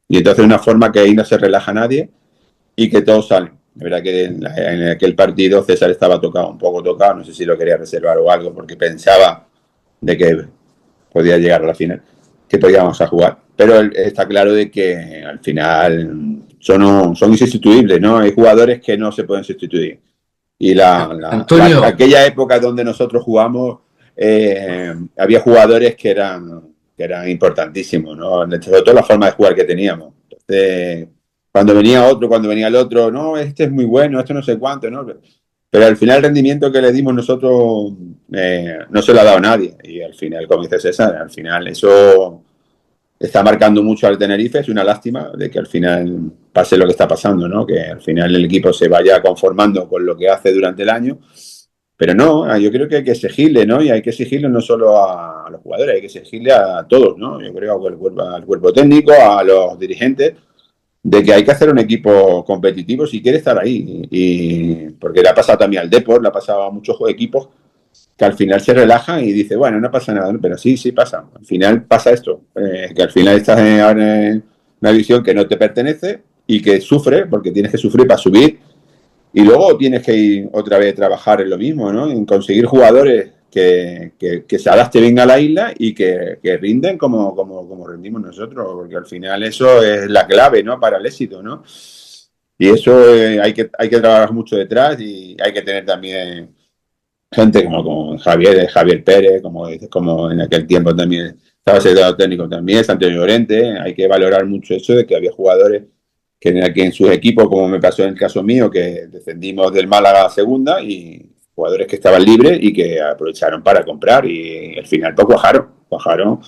S2: Y entonces una forma que ahí no se relaja nadie y que todos salen. La verdad que en aquel partido César estaba tocado, un poco tocado, no sé si lo quería reservar o algo, porque pensaba de que podía llegar a la final, que podíamos a jugar. Pero está claro de que al final son insustituibles, ¿no? Hay jugadores que no se pueden sustituir. Y
S1: Antonio,
S2: aquella época donde nosotros jugamos, había jugadores que eran importantísimos, ¿no? Sobre todo la forma de jugar que teníamos. Entonces, cuando venía otro, cuando venía el otro, no, este es muy bueno, esto no sé cuánto, ¿no? Pero al final el rendimiento que le dimos nosotros no se lo ha dado nadie. Y al final, como dice César, al final eso está marcando mucho al Tenerife. Es una lástima de que al final pase lo que está pasando, ¿no? Que al final el equipo se vaya conformando con lo que hace durante el año. Pero no, yo creo que hay que exigirle, ¿no? Y hay que exigirle no solo a los jugadores, hay que exigirle a todos, ¿no? Yo creo al cuerpo técnico, a los dirigentes, de que hay que hacer un equipo competitivo si quiere estar ahí. Y porque le ha pasado también al Depor, le ha pasado a muchos equipos que al final se relajan y dice, bueno, no pasa nada, pero sí, sí pasa. Al final pasa esto, que al final estás ahora en una división que no te pertenece y que sufre, porque tienes que sufrir para subir, y luego tienes que ir otra vez a trabajar en lo mismo, ¿no? En conseguir jugadores que se adapten bien a la isla y que rinden como rendimos nosotros, porque al final eso es la clave, ¿no? Para el éxito, ¿no? Y eso hay que trabajar mucho detrás y hay que tener también gente como Javier Pérez, como en aquel tiempo también estaba secretario técnico también, Santiago Llorente. Hay que valorar mucho eso de que había jugadores que en sus equipos, como me pasó en el caso mío, que descendimos del Málaga a segunda, y jugadores que estaban libres y que aprovecharon para comprar y al final pues cuajaron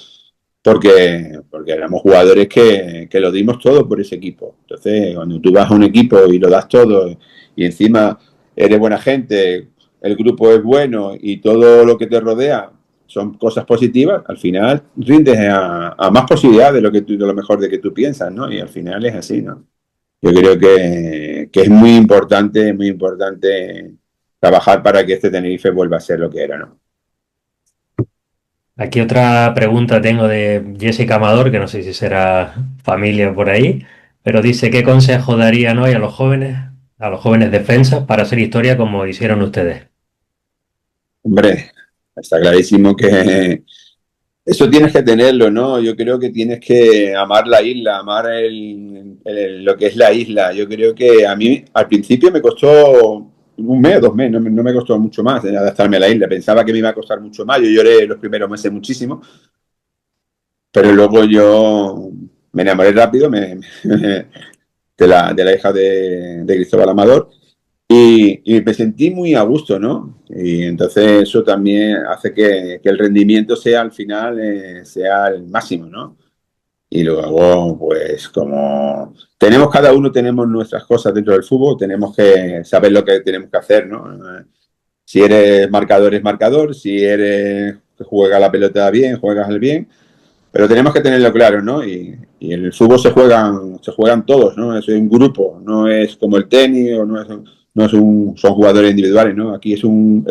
S2: porque éramos jugadores que lo dimos todo por ese equipo. Entonces, cuando tú vas a un equipo y lo das todo y encima eres buena gente, el grupo es bueno y todo lo que te rodea son cosas positivas, al final rindes a más posibilidades de lo mejor de que tú piensas, ¿no? Y al final es así, ¿no? Yo creo que es muy importante trabajar para que este Tenerife vuelva a ser lo que era, ¿no?
S3: Aquí otra pregunta tengo de Jessica Amador, que no sé si será familia por ahí, pero dice, ¿qué consejo darían hoy a los jóvenes defensas para hacer historia como hicieron ustedes?
S2: Hombre, está clarísimo que eso tienes que tenerlo, ¿no? Yo creo que tienes que amar la isla, amar lo que es la isla. Yo creo que a mí al principio me costó un mes, 2 meses, no me costó mucho más adaptarme a la isla. Pensaba que me iba a costar mucho más. Yo lloré los primeros meses muchísimo, pero luego yo me enamoré rápido de la hija de Cristóbal Amador y me sentí muy a gusto, ¿no? Y entonces eso también hace que el rendimiento sea al final sea el máximo, ¿no? Y luego, pues como cada uno tenemos nuestras cosas dentro del fútbol, tenemos que saber lo que tenemos que hacer, ¿no? Si eres marcador, es marcador, si eres que juega la pelota bien, juegas el bien, pero tenemos que tenerlo claro, ¿no? Y en el fútbol se juegan todos, ¿no? Es un grupo, no es como el tenis o son jugadores individuales, ¿no? Aquí es un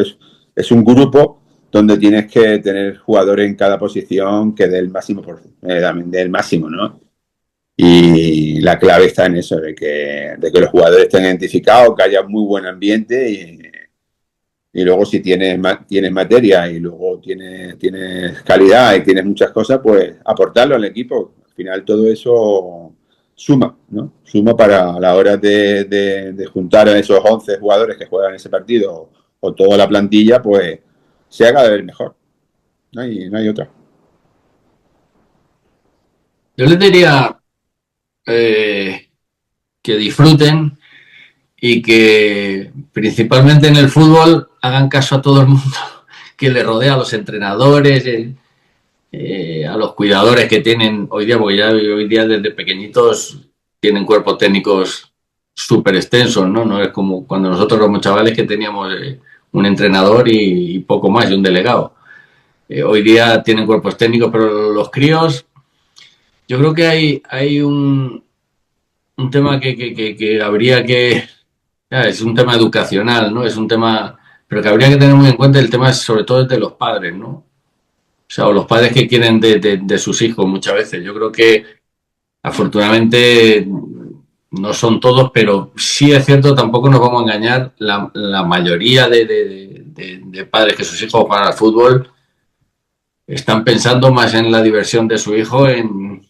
S2: grupo donde tienes que tener jugadores en cada posición que dé el máximo, también dé el máximo, ¿no? Y la clave está en eso, de que los jugadores estén identificados, que haya muy buen ambiente y luego si tienes materia y luego tienes calidad y tienes muchas cosas, pues aportarlo al equipo. Al final todo eso suma, ¿no? Suma para la hora de juntar a esos 11 jugadores que juegan ese partido o toda la plantilla, pues se haga de ver mejor. No hay otra.
S1: Yo les diría que disfruten y que principalmente en el fútbol hagan caso a todo el mundo que le rodea, a los entrenadores, a los cuidadores que tienen hoy día, porque ya hoy día desde pequeñitos tienen cuerpos técnicos súper extensos, ¿no? No es como cuando nosotros éramos chavales que teníamos un entrenador y poco más, y un delegado. Hoy día tienen cuerpos técnicos, pero los críos, yo creo que hay un tema que habría que... Es un tema educacional, ¿no? Es un tema... Pero que habría que tener muy en cuenta el tema, sobre todo, de los padres, ¿no? O sea, o los padres que quieren de sus hijos muchas veces. Yo creo que afortunadamente no son todos, pero sí es cierto, tampoco nos vamos a engañar, la mayoría de padres que sus hijos juegan al fútbol están pensando más en la diversión de su hijo en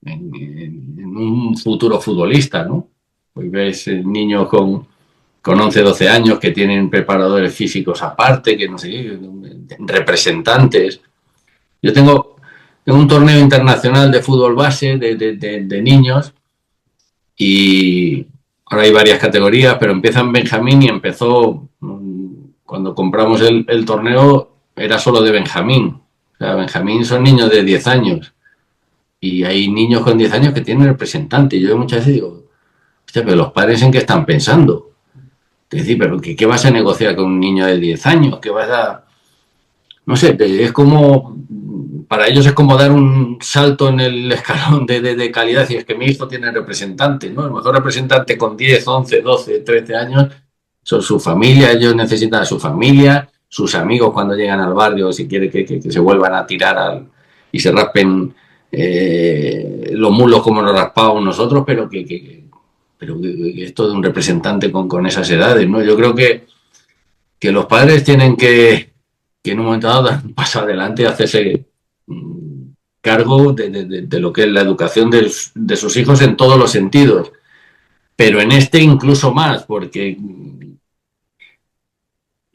S1: un futuro futbolista, ¿no? Hoy ves niños con 11, 12 años que tienen preparadores físicos aparte, que no sé, representantes. Yo tengo un torneo internacional de fútbol base de niños y ahora hay varias categorías, pero empieza en Benjamín y empezó cuando compramos el torneo era solo de Benjamín. O sea, Benjamín son niños de 10 años Y hay niños con 10 años que tienen representante. Yo muchas veces digo, hostia, pero los padres en qué están pensando. Es decir, pero ¿qué vas a negociar con un niño de 10 años? ¿Qué vas a...? No sé, es como... Para ellos es como dar un salto en el escalón de calidad. Y es que mi hijo tiene representante, ¿no? El mejor representante con 10, 11, 12, 13 años son su familia. Ellos necesitan a su familia, sus amigos cuando llegan al barrio, si quiere que se vuelvan a tirar y se raspen los mulos como nos raspamos nosotros, pero pero esto de un representante con esas edades, ¿no? Yo creo que los padres tienen que en un momento dado dar un paso adelante y hacerse cargo de lo que es la educación de sus hijos en todos los sentidos, pero en este incluso más, porque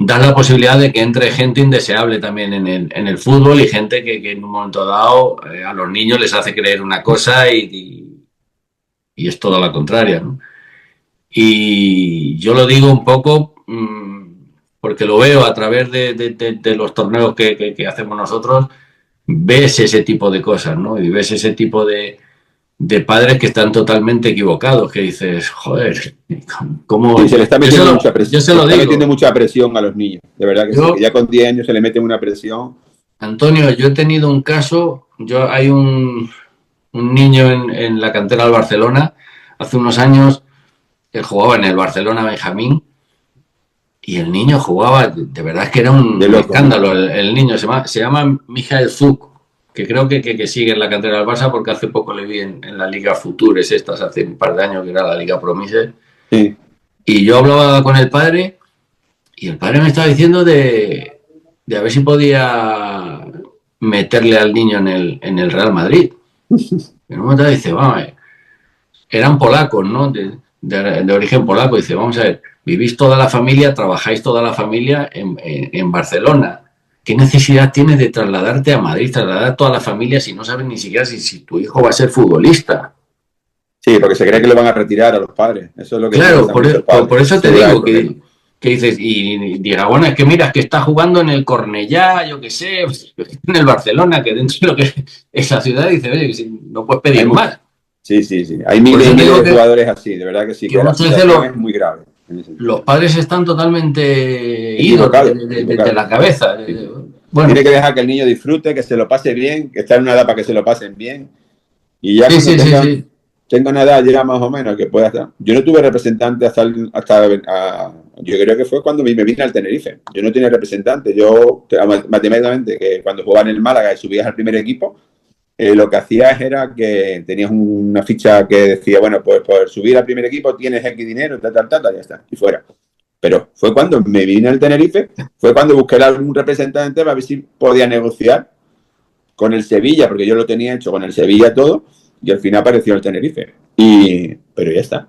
S1: da la posibilidad de que entre gente indeseable también en el fútbol y gente que en un momento dado a los niños les hace creer una cosa y es toda la contraria, ¿no? Y yo lo digo un poco porque lo veo a través de los torneos que hacemos nosotros, ves ese tipo de cosas, ¿no? Y ves ese tipo de padres que están totalmente equivocados, que dices, joder, ¿cómo?
S2: Y se le está metiendo mucha presión.
S1: Yo se lo
S2: está
S1: digo.
S2: metiendo mucha presión a los niños, de verdad que sí, que ya con 10 años se le mete una presión.
S1: Antonio, yo he tenido un caso, hay un niño en la cantera del Barcelona, hace unos años, que jugaba en el Barcelona Benjamín, y el niño jugaba, de verdad es que era un escándalo, el niño se llama Michael Zuk, que creo que sigue en la cantera del Barça porque hace poco le vi en la Liga Futures, hace un par de años, que era la Liga Promise.
S2: Sí.
S1: Y yo hablaba con el padre y el padre me estaba diciendo de a ver si podía meterle al niño en el Real Madrid. En un momento dice, vamos, eran polacos, ¿no? De origen polaco. Dice, vamos a ver, vivís toda la familia, trabajáis toda la familia en Barcelona. ¿Qué necesidad tienes de trasladarte a Madrid, trasladar a toda la familia si no sabes ni siquiera si tu hijo va a ser futbolista?
S2: Sí, porque se cree que lo van a retirar a los padres. Eso es lo que
S1: claro, por eso te digo que dices, y diga, bueno, es que miras que está jugando en el Cornellá, yo qué sé, en el Barcelona, que dentro de lo que es esa ciudad, dice, oye, no puedes pedir más.
S2: Sí. Hay miles de jugadores así, de verdad que sí, que la situación es muy grave.
S1: Los padres están totalmente idos de la cabeza.
S2: Bueno. Tiene que dejar que el niño disfrute, que se lo pase bien, que está en una edad para que se lo pasen bien. Y ya tenga una edad ya más o menos que pueda estar. Yo no tuve representante hasta yo creo que fue cuando me vine al Tenerife. Yo no tenía representante. Yo, matemáticamente, que cuando jugaba en el Málaga y subías al primer equipo, lo que hacías era que tenías una ficha que decía, bueno, pues por subir al primer equipo tienes X dinero, ya está, y fuera. Pero fue cuando me vine al Tenerife, fue cuando busqué a algún representante para ver si podía negociar con el Sevilla, porque yo lo tenía hecho con el Sevilla todo, y al final apareció el Tenerife. Pero ya está.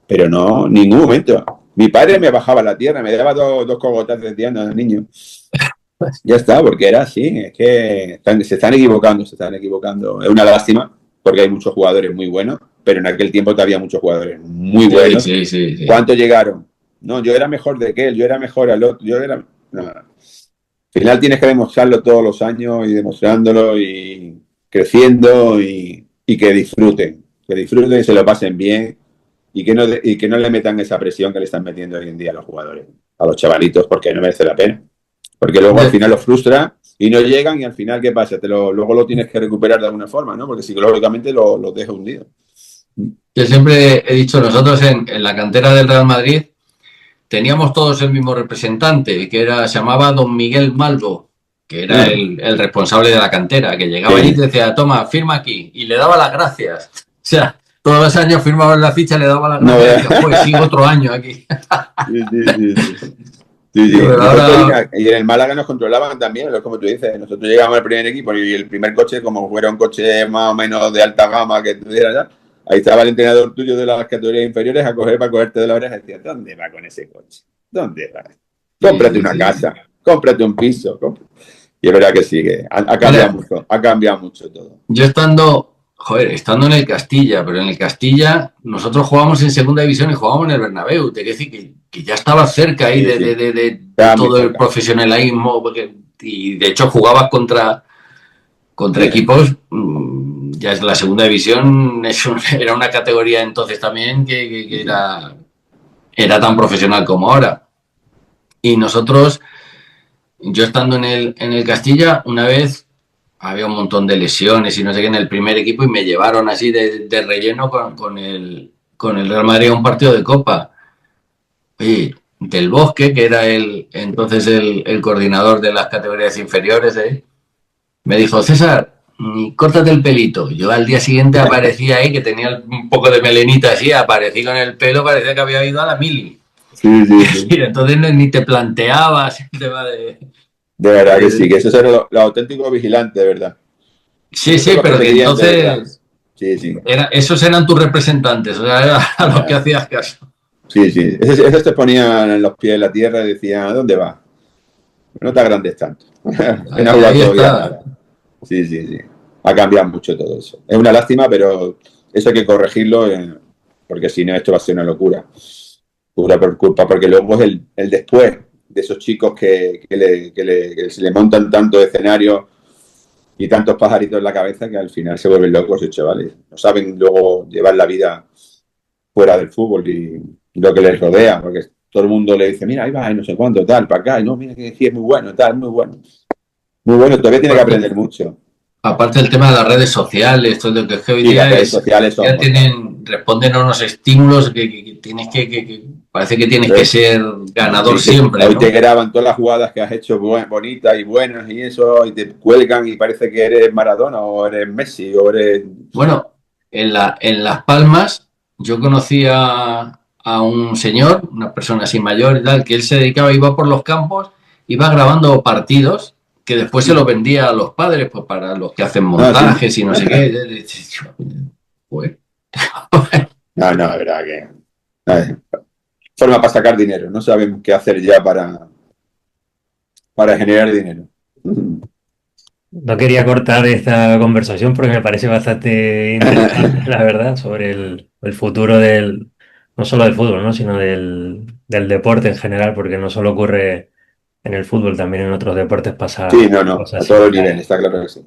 S2: Pero no, ningún momento. Mi padre me bajaba a la tierra, me daba dos cogotas de tierra al niño. Ya está, porque era así, es que se están equivocando. Es una lástima, porque hay muchos jugadores muy buenos, pero en aquel tiempo había muchos jugadores muy buenos.
S1: Sí.
S2: ¿Cuántos llegaron? No, yo era mejor de que él, yo era mejor al otro, No. Al final tienes que demostrarlo todos los años y demostrándolo y creciendo y que disfruten y se lo pasen bien y que no le metan esa presión que le están metiendo hoy en día a los jugadores, a los chavalitos, porque no merece la pena. Porque luego al final los frustra y no llegan y al final, ¿qué pasa? Luego lo tienes que recuperar de alguna forma, ¿no? Porque psicológicamente los deja hundidos.
S1: Yo siempre he dicho, nosotros en la cantera del Real Madrid teníamos todos el mismo representante, que se llamaba don Miguel Malvo, que era el responsable de la cantera, que llegaba allí y decía, toma, firma aquí, y le daba las gracias. O sea, todos los años firmaba en la ficha, le daba las gracias y decía, pues sigo otro año aquí.
S2: Sí. Ahora... Y en el Málaga nos controlaban también, como tú dices. Nosotros llegamos al primer equipo y el primer coche, como fuera un coche más o menos de alta gama que tuviera ya, ahí estaba el entrenador tuyo de las categorías inferiores para cogerte de la oreja y decía, ¿dónde va con ese coche? ¿Dónde va? Cómprate una casa, cómprate un piso. Y es verdad que sí, que ha cambiado mucho todo.
S1: Yo estando en el Castilla, pero en el Castilla nosotros jugábamos en segunda división y jugábamos en el Bernabéu. Te quiero decir que ya estaba cerca ahí de todo el profesionalismo, y de hecho jugabas contra equipos ya es la segunda división, era una categoría entonces también que era tan profesional como ahora. Y nosotros, yo estando en el Castilla, una vez había un montón de lesiones y no sé qué en el primer equipo y me llevaron así de relleno con el Real Madrid a un partido de Copa. Oye, del Bosque, que era entonces el coordinador de las categorías inferiores, me dijo, César, córtate el pelito. Yo al día siguiente aparecí ahí, que tenía un poco de melenita así, aparecí con el pelo, parecía que había ido a la mili.
S2: Sí, sí, sí.
S1: Y entonces ni te planteabas el tema de...
S2: De verdad que sí, que esos eran los auténticos vigilantes, de verdad.
S1: Sí,
S2: Esos son
S1: sí,
S2: los que
S1: pero
S2: te
S1: que
S2: guían de verdad.
S1: entonces
S2: Sí, sí.
S1: esos eran tus representantes, o sea, era a los que hacías caso.
S2: Sí, sí. Esos te ponían los pies en la tierra y decían, ¿a dónde vas? No te agrandes tanto. Que no has jugado
S1: Ahí
S2: todavía
S1: está.
S2: nada. Sí, sí, sí. Ha cambiado mucho todo eso. Es una lástima, pero eso hay que corregirlo, porque si no, esto va a ser una locura. Pura por culpa, porque luego es el después de esos chicos que se le montan tantos escenarios y tantos pajaritos en la cabeza que al final se vuelven locos esos chavales. No saben luego llevar la vida fuera del fútbol y lo que les rodea, porque todo el mundo le dice, mira, ahí va, y no sé cuánto, tal, para acá, y no, mira que sí, es muy bueno, tal, muy bueno. Muy bueno, todavía tiene que
S1: Aparte,
S2: aprender mucho.
S1: aparte el tema de las redes sociales, todo lo que es que hoy
S2: Y las
S1: día
S2: redes sociales son
S1: ya
S2: mortales.
S1: responden a unos estímulos que tienes parece que tienes que ser ganador
S2: Sí,
S1: siempre,
S2: hoy te
S1: ¿no?
S2: graban todas las jugadas que has hecho bonitas y buenas y eso, y te cuelgan y parece que eres Maradona o eres Messi o eres...
S1: Bueno, en Las Palmas yo conocí a un señor, una persona así mayor y tal, que él se dedicaba, iba por los campos, iba grabando partidos que después se los vendía a los padres, pues para los que hacen
S2: No, sí.
S1: montajes y no sé qué. Pues,
S2: No, no, es verdad que... ver, forma para sacar dinero, no saben qué hacer ya para generar dinero.
S3: No quería cortar esta conversación porque me parece bastante interesante, la verdad, sobre el futuro no solo del fútbol, ¿no? Sino del deporte en general, porque no solo ocurre en el fútbol, también en otros deportes
S2: Sí,
S3: pasa
S2: no, no, a
S3: cosas
S2: todos los niveles,
S3: similares.
S2: está claro que sí.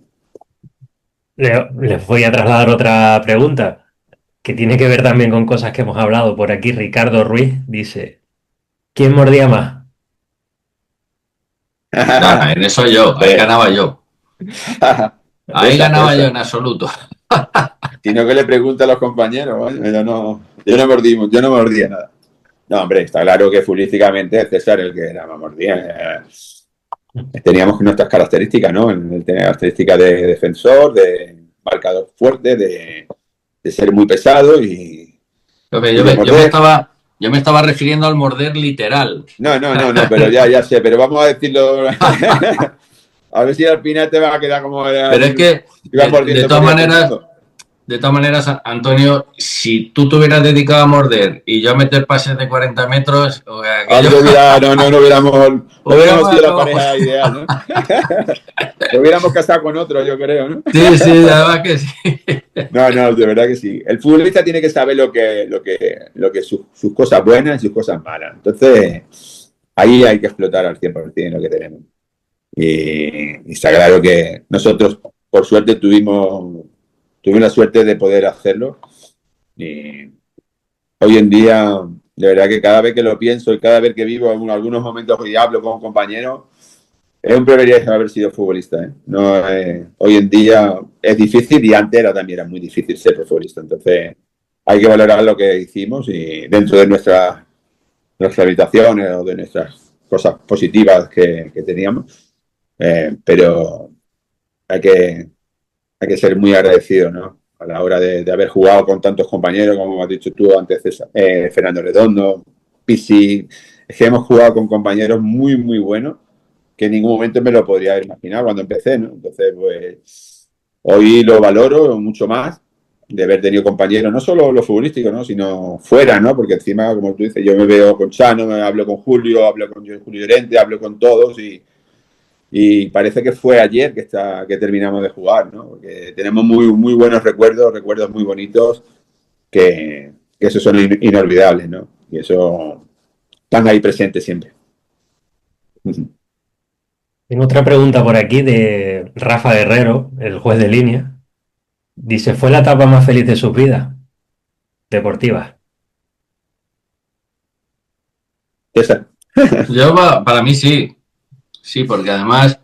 S3: Les voy a trasladar otra pregunta que tiene que ver también con cosas que hemos hablado por aquí. Ricardo Ruiz dice, ¿quién mordía más?
S1: nada, en eso yo, ahí
S2: Hombre,
S1: ganaba yo. Ahí
S2: reza,
S1: ganaba yo
S2: reza.
S1: en absoluto.
S2: Sino que le pregunta a los compañeros, ¿vale? Yo no mordía nada. No, hombre, está claro que futbolísticamente César el que era más mordía. Teníamos nuestras características, ¿no? Él tenía características de defensor, de marcador fuerte, de ser muy pesado y de morder.
S1: Yo me estaba refiriendo al morder literal.
S2: No, no, no, no, pero ya sé, pero vamos a decirlo. A ver si al final te vas a quedar como
S1: Pero es que,
S2: ibas mordiendo por ahí a todo el mundo.
S1: de todas maneras, Antonio, si tú te hubieras dedicado a morder y yo a meter pases de 40 metros, o sea, aquello,
S2: No hubiéramos
S1: hubiéramos
S2: sido la
S1: acabado.
S2: pareja ideal, ¿no? Lo hubiéramos casado con otro, yo creo, ¿no?
S1: Sí, sí, además que sí.
S2: No, no, de verdad que sí. El futbolista tiene que saber lo que sus cosas buenas y sus cosas malas. Entonces, ahí hay que explotar al 100% lo que tenemos. Y está claro que nosotros, por suerte, tuvimos la suerte de poder hacerlo. Y hoy en día, de verdad que cada vez que lo pienso y cada vez que vivo en algunos momentos y hablo con compañeros, es un privilegio haber sido futbolista. ¿Eh? No, hoy en día es difícil y antes también era muy difícil ser futbolista. Entonces hay que valorar lo que hicimos y dentro de nuestras habitaciones o de nuestras cosas positivas que teníamos. Pero hay que ser muy agradecido, ¿no? A la hora de haber jugado con tantos compañeros, como has dicho tú antes, César, Fernando Redondo, Pisi. Es que hemos jugado con compañeros muy, muy buenos que en ningún momento me lo podría haber imaginado cuando empecé, ¿no? Entonces, pues, hoy lo valoro mucho más de haber tenido compañeros, no solo los futbolísticos, ¿no? Sino fuera, ¿no? Porque encima, como tú dices, yo me veo con Chano, me hablo con Julio, hablo con Julio Llorente, hablo con todos y parece que fue ayer que terminamos de jugar, ¿no? Porque tenemos muy, muy buenos recuerdos muy bonitos que esos son inolvidables, ¿no? Y eso están ahí presentes siempre.
S3: Tengo otra pregunta por aquí de Rafa Guerrero, el juez de línea. Dice, fue la etapa más feliz de sus vidas deportivas.
S2: César.
S1: Yo, para mí sí, sí, porque además,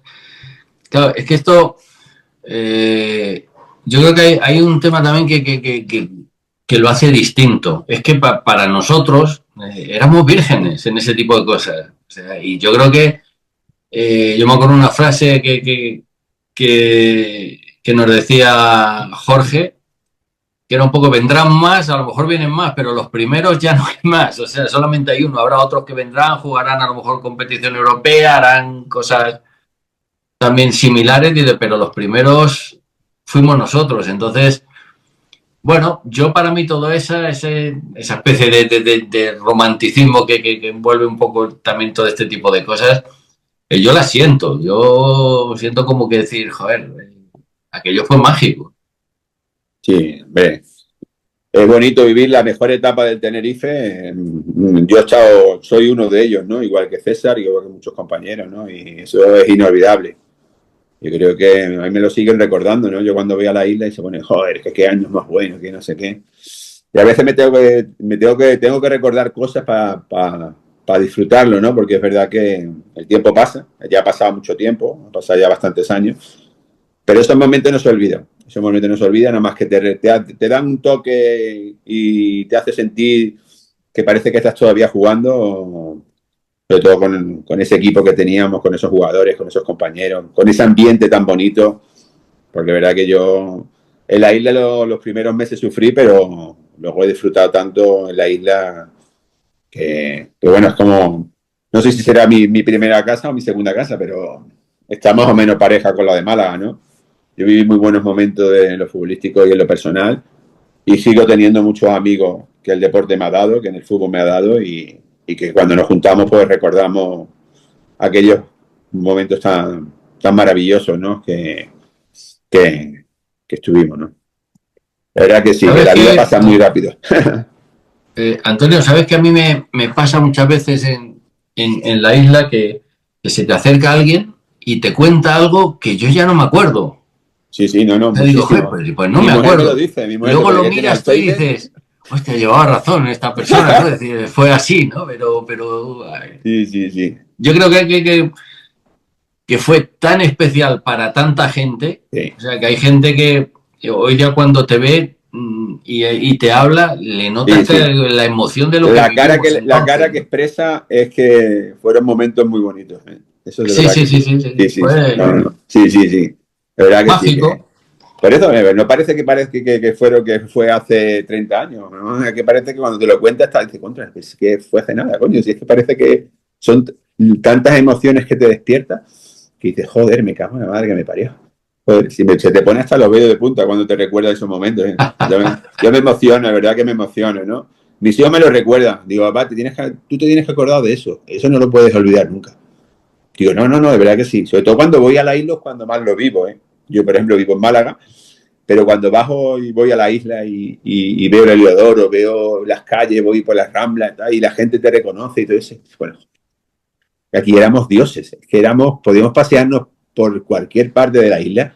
S1: claro, es que esto, yo creo que hay un tema también que lo hace distinto. Es que para nosotros éramos vírgenes en ese tipo de cosas. O sea, y yo creo que, yo me acuerdo una frase que nos decía Jorge, que era un poco, vendrán más, a lo mejor vienen más, pero los primeros ya no hay más, o sea, solamente hay uno, habrá otros que vendrán, jugarán a lo mejor competición europea, harán cosas también similares, pero los primeros fuimos nosotros, entonces, bueno, yo para mí todo esa especie de romanticismo que envuelve un poco también todo este tipo de cosas, yo la siento, yo siento como que decir, joder, aquello fue mágico.
S2: Sí, hombre. Es bonito vivir la mejor etapa del Tenerife. Yo he estado, soy uno de ellos, ¿no? Igual que César, igual que muchos compañeros, ¿no? Y eso es inolvidable. Yo creo que a mí me lo siguen recordando, ¿no? Yo cuando voy a la isla y se pone, joder, que qué años más buenos, que no sé qué. Y a veces tengo que recordar cosas para disfrutarlo, ¿no? Porque es verdad que el tiempo pasa, ya ha pasado mucho tiempo, ha pasado ya bastantes años, pero esos momentos no se olvidan. Esos momentos no se olvidan, nada más que te dan un toque y te hace sentir que parece que estás todavía jugando, sobre todo con ese equipo que teníamos, con esos jugadores, con esos compañeros, con ese ambiente tan bonito, porque es verdad que yo en la isla los primeros meses sufrí, pero luego he disfrutado tanto en la isla que bueno, es como, no sé si será mi primera casa o mi segunda casa, pero está más o menos pareja con la de Málaga, ¿no? Yo viví muy buenos momentos en lo futbolístico y en lo personal y sigo teniendo muchos amigos que el deporte me ha dado, que en el fútbol me ha dado y que cuando nos juntamos pues recordamos aquellos momentos tan maravillosos, ¿no? Que, que estuvimos, ¿no? La verdad que sí, que
S1: ¿Sabes
S2: la vida
S1: qué?
S2: pasa muy rápido.
S1: Antonio, ¿sabes que a mí me pasa muchas veces en la isla que se te acerca alguien y te cuenta algo que yo ya no me acuerdo?
S2: Sí, sí, no, no,
S1: Te digo, joder,
S2: muchísimo.
S1: pues no
S2: Mi
S1: me
S2: mujer me lo
S1: acuerdo.
S2: dice, mi mujer
S1: Luego
S2: cuando
S1: lo
S2: ya tiene
S1: miras tú y
S2: Alzheimer.
S1: dices, hostia, llevaba razón esta persona, ¿no? Es decir, fue así, ¿no? Pero
S2: Sí, sí, sí.
S1: yo creo que fue tan especial para tanta gente,
S2: Sí,
S1: o sea, que hay gente que hoy ya cuando te ve y te habla, le
S2: sí,
S1: notas que
S2: sí.
S1: la emoción de lo que vivimos
S2: La cara
S1: entonces,
S2: que
S1: ¿no?
S2: expresa es que fueron momentos muy bonitos, ¿eh? Eso es de
S1: Sí,
S2: verdad que
S1: sí, sí,
S2: sí.
S1: sí, sí,
S2: Sí,
S1: sí.
S2: sí, sí. No,
S1: Fue
S2: no, no. Sí, sí, sí. De verdad que sí.
S1: mágico.
S2: Por eso, no parece que fue hace 30 años, ¿no? Es que parece que cuando te lo cuentas, dices, contra, es que fue hace nada, coño. Si es que parece que son tantas emociones que te despiertas que dices, joder, me cago en la madre que me parió. Joder, se te pone hasta los vellos de punta cuando te recuerdas esos momentos, ¿eh? Yo me emociono, la verdad que me emociono, ¿no? Mis hijos me lo recuerdan. Digo, papá, tú te tienes que acordar de eso. Eso no lo puedes olvidar nunca. Digo, no, no, no, de verdad que sí. Sobre todo cuando voy a la isla es cuando más lo vivo, ¿eh? Yo, por ejemplo, vivo en Málaga, pero cuando bajo y voy a la isla y veo el Heliodoro, veo las calles, voy por las Ramblas y la gente te reconoce y todo eso. Bueno, aquí éramos dioses, que podíamos pasearnos por cualquier parte de la isla,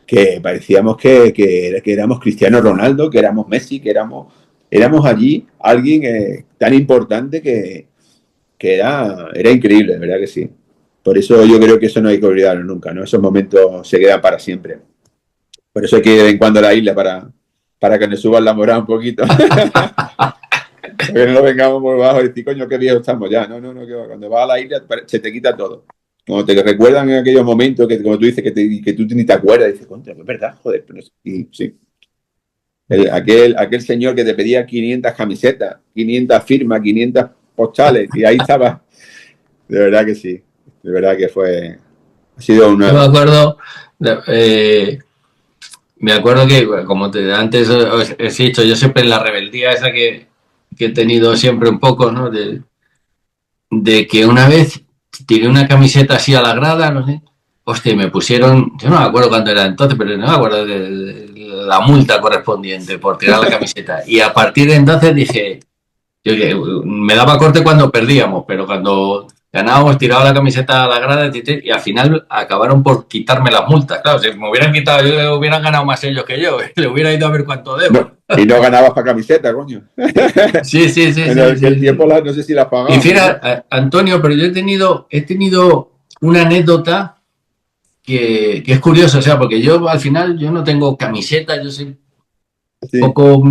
S2: que parecíamos que éramos Cristiano Ronaldo, que éramos Messi, éramos allí alguien tan importante que era increíble, de verdad que sí. Por eso yo creo que eso no hay que olvidarlo nunca, ¿no? Esos momentos se quedan para siempre. Por eso hay que ir de vez en cuando a la isla para que nos suban la moral un poquito. Para que no nos vengamos por bajo y decir, coño, qué viejo estamos ya. No, no, no, que cuando vas a la isla se te quita todo. Cuando te recuerdan en aquellos momentos que, como tú dices, que tú ni te acuerdas, dices, contra, es verdad, joder. Pero y, sí. Aquel señor que te pedía 500 camisetas, 500 firmas, 500 postales, y ahí estaba. De verdad que sí. De verdad que ha sido
S1: Yo me
S2: una...
S1: acuerdo, eh, me acuerdo que, como antes os he dicho, yo siempre en la rebeldía esa que he tenido siempre un poco, ¿no? De que una vez tiré una camiseta así a la grada, no sé, hostia, y me pusieron, yo no me acuerdo cuánto era entonces, pero no me acuerdo de la multa correspondiente por tirar la camiseta. Y a partir de entonces dije, yo, me daba corte cuando perdíamos, pero cuando ganábamos, tiraba la camiseta a la grada y al final acabaron por quitarme las multas. Claro, si me hubieran quitado, yo hubieran ganado más ellos que yo. Le hubiera ido a ver cuánto debo.
S2: No, y no ganabas para camiseta, coño.
S1: Sí, sí, sí,
S2: En
S1: sí,
S2: aquel
S1: sí,
S2: tiempo
S1: sí.
S2: no sé si las
S1: Y
S2: pagábamos, ¿no?
S1: fíjate, Antonio, pero yo he tenido una anécdota que es curiosa, o sea, porque yo al final yo no tengo camiseta, yo soy un
S2: Sí,
S1: poco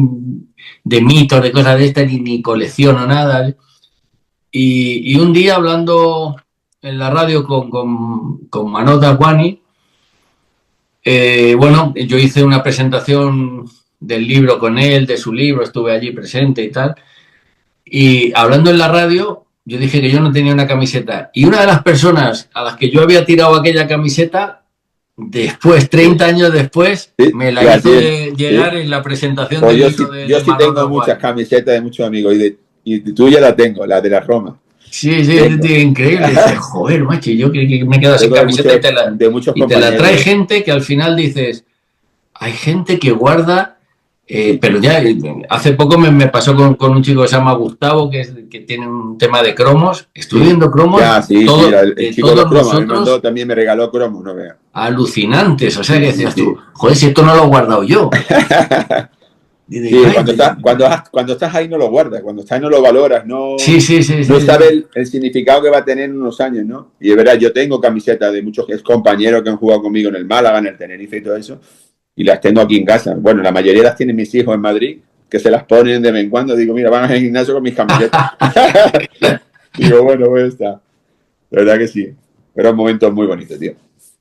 S1: de mitos, de cosas de estas, ni colecciono nada. Y un día hablando en la radio con Manolo Dalguani, bueno, yo hice una presentación del libro con él, de su libro, estuve allí presente y tal. Y hablando en la radio, yo dije que yo no tenía una camiseta. Y una de las personas a las que yo había tirado aquella camiseta, después,
S2: sí,
S1: 30 años después,
S2: sí,
S1: me la
S2: y
S1: hizo
S2: así, sí.
S1: llegar en la presentación
S2: Pues
S1: del libro
S2: yo
S1: de
S2: sí
S1: Manolo
S2: tengo muchas
S1: Dalguani.
S2: camisetas de muchos amigos y tú ya la tengo, la de la Roma.
S1: Sí, sí, es
S2: Tengo.
S1: increíble. Dices, joder, macho, yo que me he quedado sin
S2: Tengo
S1: camiseta
S2: de muchos
S1: y te la trae
S2: compañeros.
S1: gente que al final dices, hay gente que guarda, pero ya hace poco me pasó con un chico que se llama Gustavo, que tiene un tema de cromos. Estuve
S2: Sí,
S1: viendo cromos
S2: ya, sí, sí,
S1: todo,
S2: el
S1: de
S2: chico de los
S1: todos
S2: cromos me mandó,
S1: nosotros
S2: también me regaló cromos, no veas.
S1: alucinantes. O sea que
S2: Sí, sí,
S1: decías tú,
S2: sí.
S1: joder, si esto no lo he guardado yo. Y digo,
S2: Sí,
S1: ay,
S2: cuando estás ahí no lo guardas, cuando estás ahí no lo valoras,
S1: sí, sí, sí,
S2: no
S1: sí,
S2: sabes
S1: sí.
S2: el significado que va a tener en unos años, ¿no? Y es verdad, yo tengo camisetas de muchos ex compañeros que han jugado conmigo en el Málaga, en el Tenerife y todo eso, y las tengo aquí en casa. Bueno, la mayoría las tienen mis hijos en Madrid, que se las ponen de vez en cuando. Digo, mira, van al gimnasio con mis camisetas. Digo, bueno, pues está. La verdad que sí. Fueron momentos muy bonitos, tío.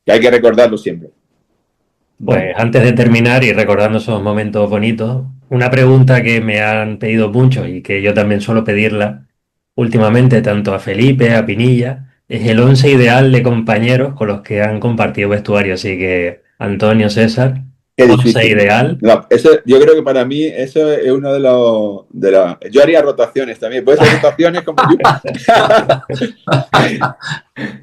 S2: Que hay que recordarlo siempre.
S3: Pues antes de terminar y recordando esos momentos bonitos, una pregunta que me han pedido muchos y que yo también suelo pedirla últimamente, tanto a Felipe, a Pinilla, es el 11 ideal de compañeros con los que han compartido vestuario. Así que, Antonio, César,
S2: Qué
S3: 11
S2: difícil.
S3: ideal.
S2: No, eso, yo creo que para mí eso es uno de los. Yo haría rotaciones también. ¿Puede ser rotaciones como yo?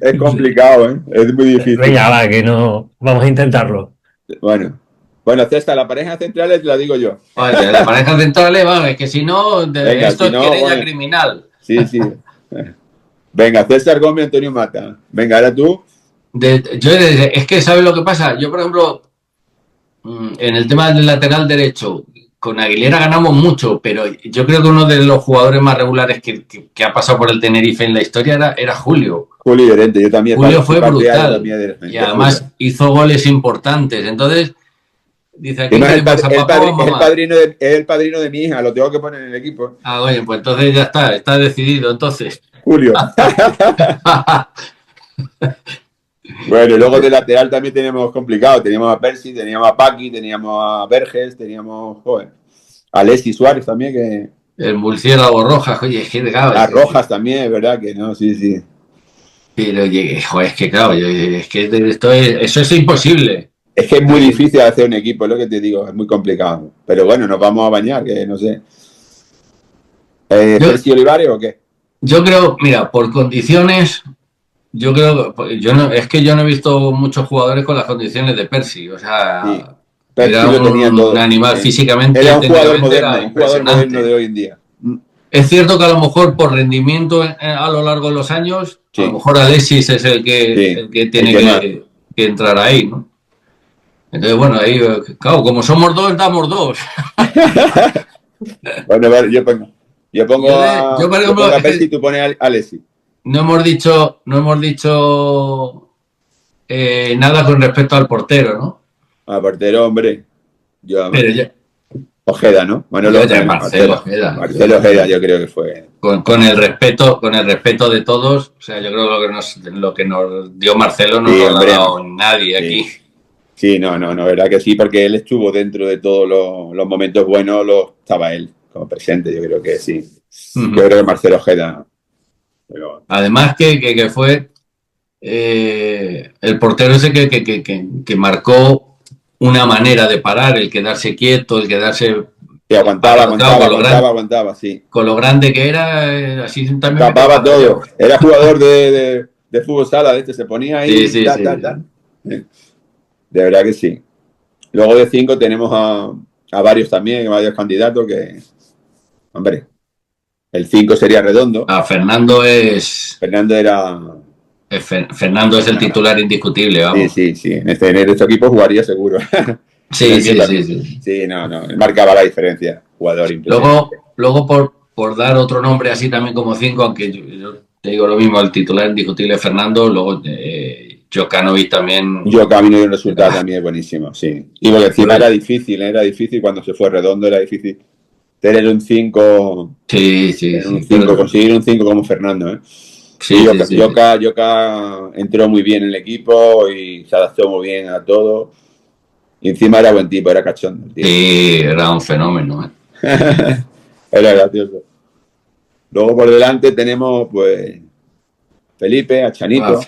S2: Es complicado, ¿eh? Es muy difícil.
S3: Venga, va, que no. Vamos a intentarlo.
S2: Bueno. Bueno, César, la pareja central la digo yo.
S1: Joder, la pareja central, vamos, es que si no,
S2: Venga,
S1: esto
S2: si
S1: es
S2: no,
S1: querella
S2: bueno.
S1: criminal.
S2: Sí, sí. Venga, César Gómez, Antonio Mata. Venga, ahora tú.
S1: Es que, ¿sabes lo que pasa? Yo, por ejemplo, en el tema del lateral derecho, con Aguilera ganamos mucho, pero yo creo que uno de los jugadores más regulares que ha pasado por el Tenerife en la historia era Julio.
S2: Julio Llorente, yo también
S1: Julio
S2: soy
S1: fue
S2: partidario
S1: brutal
S2: también
S1: y
S2: de Julio.
S1: además hizo goles importantes. Entonces, dice, ¿a
S2: Y
S1: quién
S2: no es
S1: quieres más? ¿A papá o a mamá?
S2: es el padrino de mi hija, lo tengo que poner en el equipo.
S1: Ah, oye, pues entonces ya está decidido. Entonces,
S2: Julio. Bueno, y luego de lateral también teníamos complicado. Teníamos a Percy, teníamos a Paqui, teníamos a Verges, teníamos, joder, a Alexis Suárez también,
S1: el murciélago Rojas, oye, es que
S2: a Rojas también, es verdad que no, sí, sí.
S1: pero, oye, joder, es que claro, es que eso es imposible.
S2: Es que es muy
S1: Eh,
S2: difícil hacer un equipo, es lo que te digo, es muy complicado. Pero bueno, nos vamos a bañar, que no sé.
S1: Yo,
S2: ¿Percy Olivares o qué?
S1: yo creo, mira, por condiciones, yo creo, yo no, es que yo no he visto muchos jugadores con las condiciones de Percy, o
S2: Sí,
S1: sea,
S2: Percy
S1: era
S2: lo tenía
S1: un
S2: todo.
S1: animal físicamente,
S2: Era
S1: técnicamente era
S2: un jugador moderno de
S1: impresionante.
S2: hoy en día.
S1: Es cierto que a lo mejor por rendimiento a lo largo de los años, a lo
S2: Sí,
S1: mejor Alexis es
S2: sí,
S1: el que
S2: el
S1: tiene
S2: que más.
S1: que entrar ahí, ¿no? Entonces, bueno, ahí, claro, como somos dos, damos dos.
S2: Bueno, vale,
S1: Yo, por
S2: yo
S1: ejemplo,
S2: pongo a
S1: es
S2: Percy y
S1: que
S2: tú pones a Alexis.
S1: no hemos dicho nada con respecto al portero, ¿no?
S2: A portero, hombre. Yo,
S1: Pero
S2: Ojeda, ¿no?
S1: yo
S2: Manolo,
S1: ya Marcelo,
S2: Marcelo Ojeda, yo creo que fue.
S1: con el respeto de todos, o sea, yo creo que lo que nos dio Marcelo no
S2: Sí,
S1: nos lo ha
S2: hombre.
S1: dado nadie aquí.
S2: Sí. Sí, no, verdad que sí, porque él estuvo dentro de todos los momentos buenos, estaba él como presente, yo creo que sí. Yo creo que Marcelo Ojeda. Pero,
S1: Además que fue el portero ese que marcó una manera de parar, el quedarse quieto, el quedarse
S2: sí,
S1: paralizado
S2: aguantaba, sí.
S1: con lo grande que era, así también me
S2: Tapaba
S1: tapaba
S2: todo.
S1: yo.
S2: Era jugador de fútbol sala, se ponía
S1: Sí,
S2: ahí,
S1: sí, sí.
S2: De verdad que sí. Luego de 5 tenemos a varios también, varios candidatos que, hombre. El 5 sería Redondo.
S1: Fernando es...
S2: Fernando era...
S1: Fernando es el titular indiscutible, vamos.
S2: Sí. En este equipo jugaría seguro.
S1: Sí.
S2: Sí, no. Él marcaba la diferencia. Jugador impresionante.
S1: Luego por dar otro nombre así también como 5, aunque yo te digo lo mismo, el titular indiscutible es Fernando, luego Jokanovic también.
S2: Jokanovic y un resultado también es buenísimo, sí. Y porque encima era difícil cuando se fue Redondo, era difícil tener un 5.
S1: Sí.
S2: Conseguir un 5 como Fernando, ¿eh?
S1: Sí.
S2: Joka entró muy bien en el equipo y se adaptó muy bien a todo. Y encima era buen tipo, era cachondo. Tío.
S1: Sí, era un fenómeno.
S2: Era gracioso. Luego por delante tenemos, pues, Felipe, a Chanito.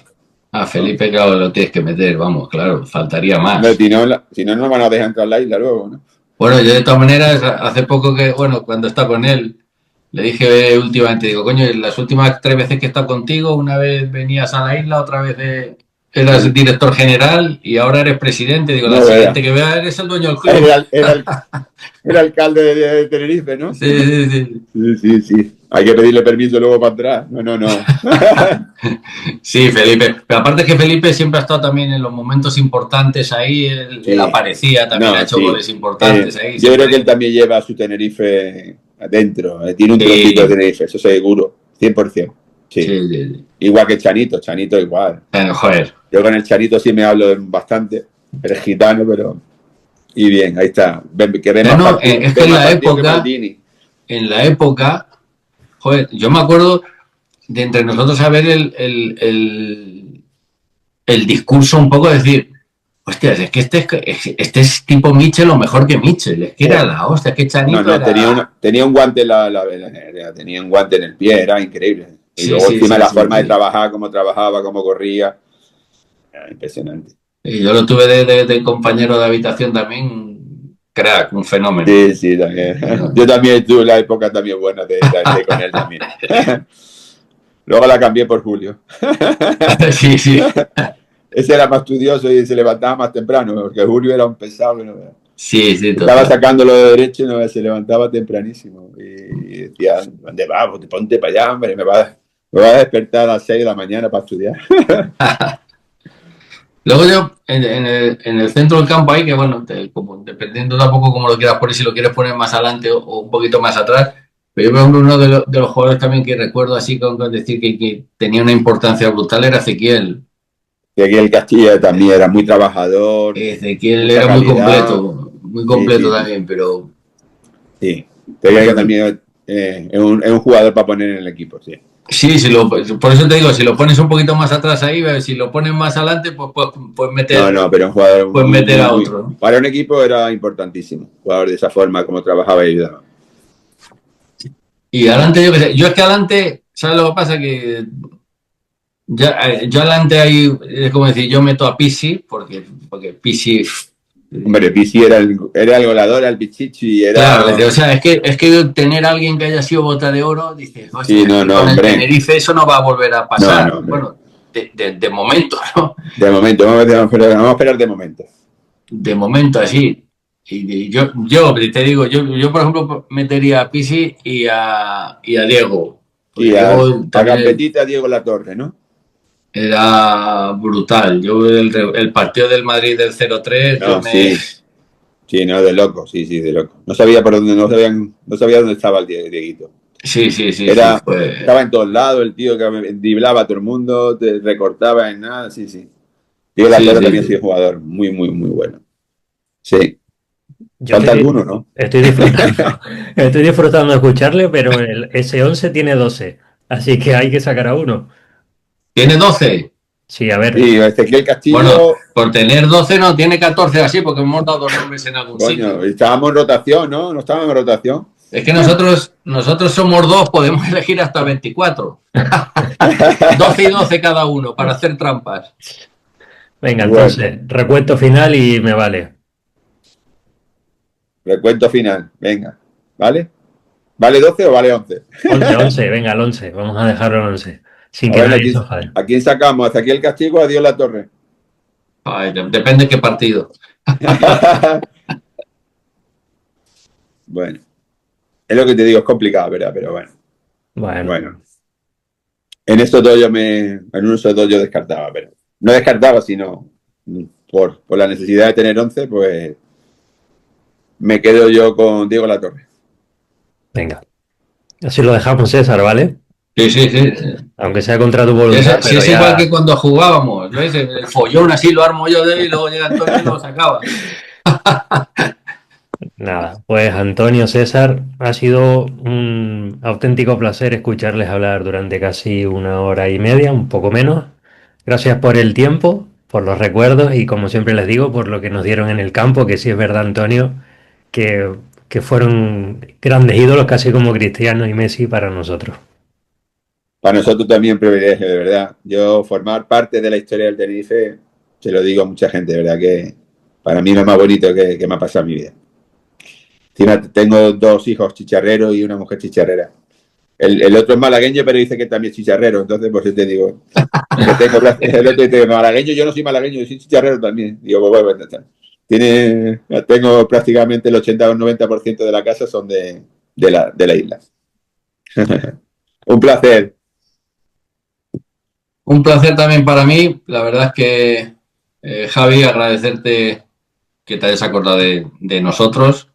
S1: Felipe, claro, lo tienes que meter, vamos, claro, faltaría más.
S2: No, si no, nos van a dejar entrar a la isla luego, ¿no?
S1: Bueno, yo de todas maneras, hace poco cuando está con él, le dije últimamente, digo, coño, las últimas 3 veces que he estado contigo, una vez venías a la isla, otra vez eras director general y ahora eres presidente. Digo, la siguiente que vea eres el dueño del club.
S2: Era alcalde de Tenerife, ¿no?
S1: Sí.
S2: Hay que pedirle permiso luego para atrás. No.
S1: Sí, Felipe. Pero aparte es que Felipe siempre ha estado también en los momentos importantes ahí. Él aparecía, también ha hecho goles importantes ahí.
S2: Yo creo que él también lleva a su Tenerife adentro. Tiene un trocito de Tenerife, eso seguro. 100%. Sí. Igual que Chanito igual.
S1: Joder.
S2: Yo con el Chanito sí me hablo bastante. Eres gitano, pero... Y bien, ahí está.
S1: Es que en la época, joder, yo me acuerdo de entre nosotros saber el discurso un poco, decir, hostias, es que este es tipo Mitchell o mejor que Mitchell, es que era la hostia, es que Chanito era...
S2: tenía un guante tenía un guante en el pie, era increíble. Y luego encima la forma de trabajar, cómo trabajaba, cómo corría, era impresionante.
S1: Y yo lo tuve de compañero de habitación también, crack, un fenómeno.
S2: Sí, también. Yo también tuve la época también buena de con él también. Luego la cambié por Julio.
S1: Sí.
S2: Ese era más estudioso y se levantaba más temprano, porque Julio era un pesado.
S1: Sí,
S2: estaba sacándolo de derecho y se levantaba tempranísimo. Y decía, ¿dónde vas? Ponte para allá, hombre, me va a despertar a las 6 de la mañana para estudiar.
S1: Luego yo, en el centro del campo ahí, que bueno, dependiendo tampoco cómo lo quieras poner, si lo quieres poner más adelante o un poquito más atrás, pero yo, por ejemplo, uno de los jugadores también que recuerdo así con decir que tenía una importancia brutal era Ezequiel.
S2: Ezequiel Castilla también era muy trabajador.
S1: Ezequiel era muy completo también, pero...
S2: Sí, Ezequiel también es un jugador para poner en el equipo, sí.
S1: Sí, por eso te digo, si lo pones un poquito más atrás ahí, si lo pones más adelante, pues puedes meter...
S2: No, pero un jugador...
S1: Puedes meter a otro, ¿no?
S2: Para un equipo era importantísimo, jugador de esa forma, como trabajaba y ayudaba.
S1: Y adelante, yo qué sé, yo es que adelante, ¿sabes lo que pasa? Que yo adelante ahí, es como decir, yo meto a Pisi, porque Pisi...
S2: Hombre, Pisi era el goleador, era el pichichi, era...
S1: Claro, o sea, es que tener a alguien que haya sido bota de oro, dices,
S2: sí, no,
S1: con el Tenerife eso no va a volver a pasar. No, bueno, de momento, ¿no?
S2: De momento, vamos a esperar de momento.
S1: De momento, así. Y yo te digo, yo por ejemplo metería a Pisi y a Diego.
S2: Y a Gambetita, a Diego Latorre, ¿no?
S1: Era brutal. Yo el partido del Madrid del 0-3,
S2: Sí, no, de loco, sí, de loco. No sabía por dónde, no sabía dónde estaba el Dieguito.
S1: Sí.
S2: Estaba en todos lados, el tío que driblaba a todo el mundo, te recortaba en nada, sí. Diego Latorre también ha sido jugador muy, muy, muy bueno. Sí. Falta alguno, ¿no?
S3: Estoy disfrutando de escucharle, pero ese 11 tiene 12, así que hay que sacar a uno.
S1: ¿Tiene 12?
S3: Sí, a ver.
S2: Sí, Ezequiel Castillo...
S1: Bueno, por tener 12 no, tiene 14 así, porque hemos dado 2 nombres en algún sitio.
S2: Estábamos en rotación, ¿no? No estábamos en rotación.
S1: Es que nosotros somos 2, podemos elegir hasta 24. 12 y 12 cada uno, para hacer trampas.
S3: Venga, entonces, recuento final y me vale.
S2: Recuento final, venga. ¿Vale? ¿Vale 12 o vale 11?
S3: 11, venga, el 11. Vamos a dejarlo en 11. Sin que nadie se enfade.
S2: ¿A quién sacamos? ¿Hasta aquí el Castigo o a Dios Latorre?
S1: Depende de qué partido.
S2: Bueno. Es lo que te digo, es complicado, ¿verdad? Pero bueno.
S3: Bueno,
S2: Bueno, en esos dos en esos dos yo descartaba, pero no descartaba, sino por la necesidad de tener 11, pues me quedo yo con Diego Latorre.
S3: venga. Así lo dejamos, César, ¿vale?
S1: Sí, sí, sí. Sí.
S3: Aunque sea contra tu
S1: Si
S3: voluntad,
S1: si
S3: pero
S1: es igual
S3: ya
S1: que cuando jugábamos, ¿ves? El follón así lo armo yo de él y luego llega Antonio y lo sacaba.
S3: nada. Pues Antonio, César, ha sido un auténtico placer escucharles hablar durante casi 1 hora y media, un poco menos. Gracias por el tiempo, por los recuerdos y como siempre les digo, por lo que nos dieron en el campo, que sí es verdad, Antonio, que, que fueron grandes ídolos, casi como Cristiano y Messi para nosotros.
S2: Para nosotros también privilegio, de verdad. Yo formar parte de la historia del Tenerife, se lo digo a mucha gente, de verdad que para mí es lo más bonito que me ha pasado en mi vida. Encima tengo dos hijos chicharreros y una mujer chicharrera. El otro es malagueño, pero dice que también es chicharrero, entonces por eso te digo que tengo el otro dice malagueño, yo no soy malagueño, yo soy chicharrero también. Digo, pues bueno, tengo prácticamente el 80 o el 90% de la casa son de la isla. Un placer.
S1: Un placer también para mí. La verdad es que, Javi, agradecerte que te hayas acordado de nosotros.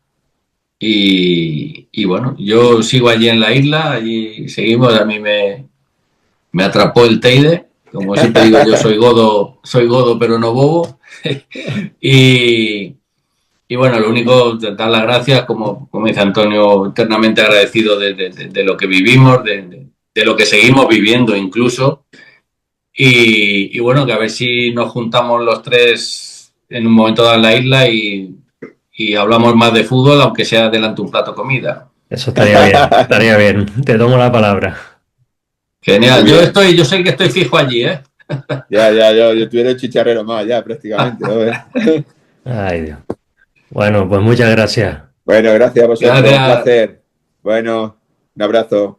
S1: Y bueno, yo sigo allí en la isla, allí seguimos. A mí me atrapó el Teide. Como siempre digo, yo soy godo, pero no bobo. Y, y bueno, lo único, dar las gracias, como dice Antonio, eternamente agradecido de lo que vivimos, de lo que seguimos viviendo incluso. Y bueno, que a ver si nos juntamos los tres en un momento dado en la isla y hablamos más de fútbol, aunque sea delante un plato de comida.
S3: Eso estaría bien, estaría bien. Te tomo la palabra.
S2: Muy
S1: Genial.
S2: bien.
S1: Yo sé que estoy fijo allí, ¿eh?
S2: Ya, yo tuviera el chicharrero más, ya prácticamente. ¿No?
S3: Ay, Dios. Bueno, pues muchas gracias.
S2: Bueno, gracias a vosotros, un
S1: Gracias.
S2: placer. Bueno, un abrazo.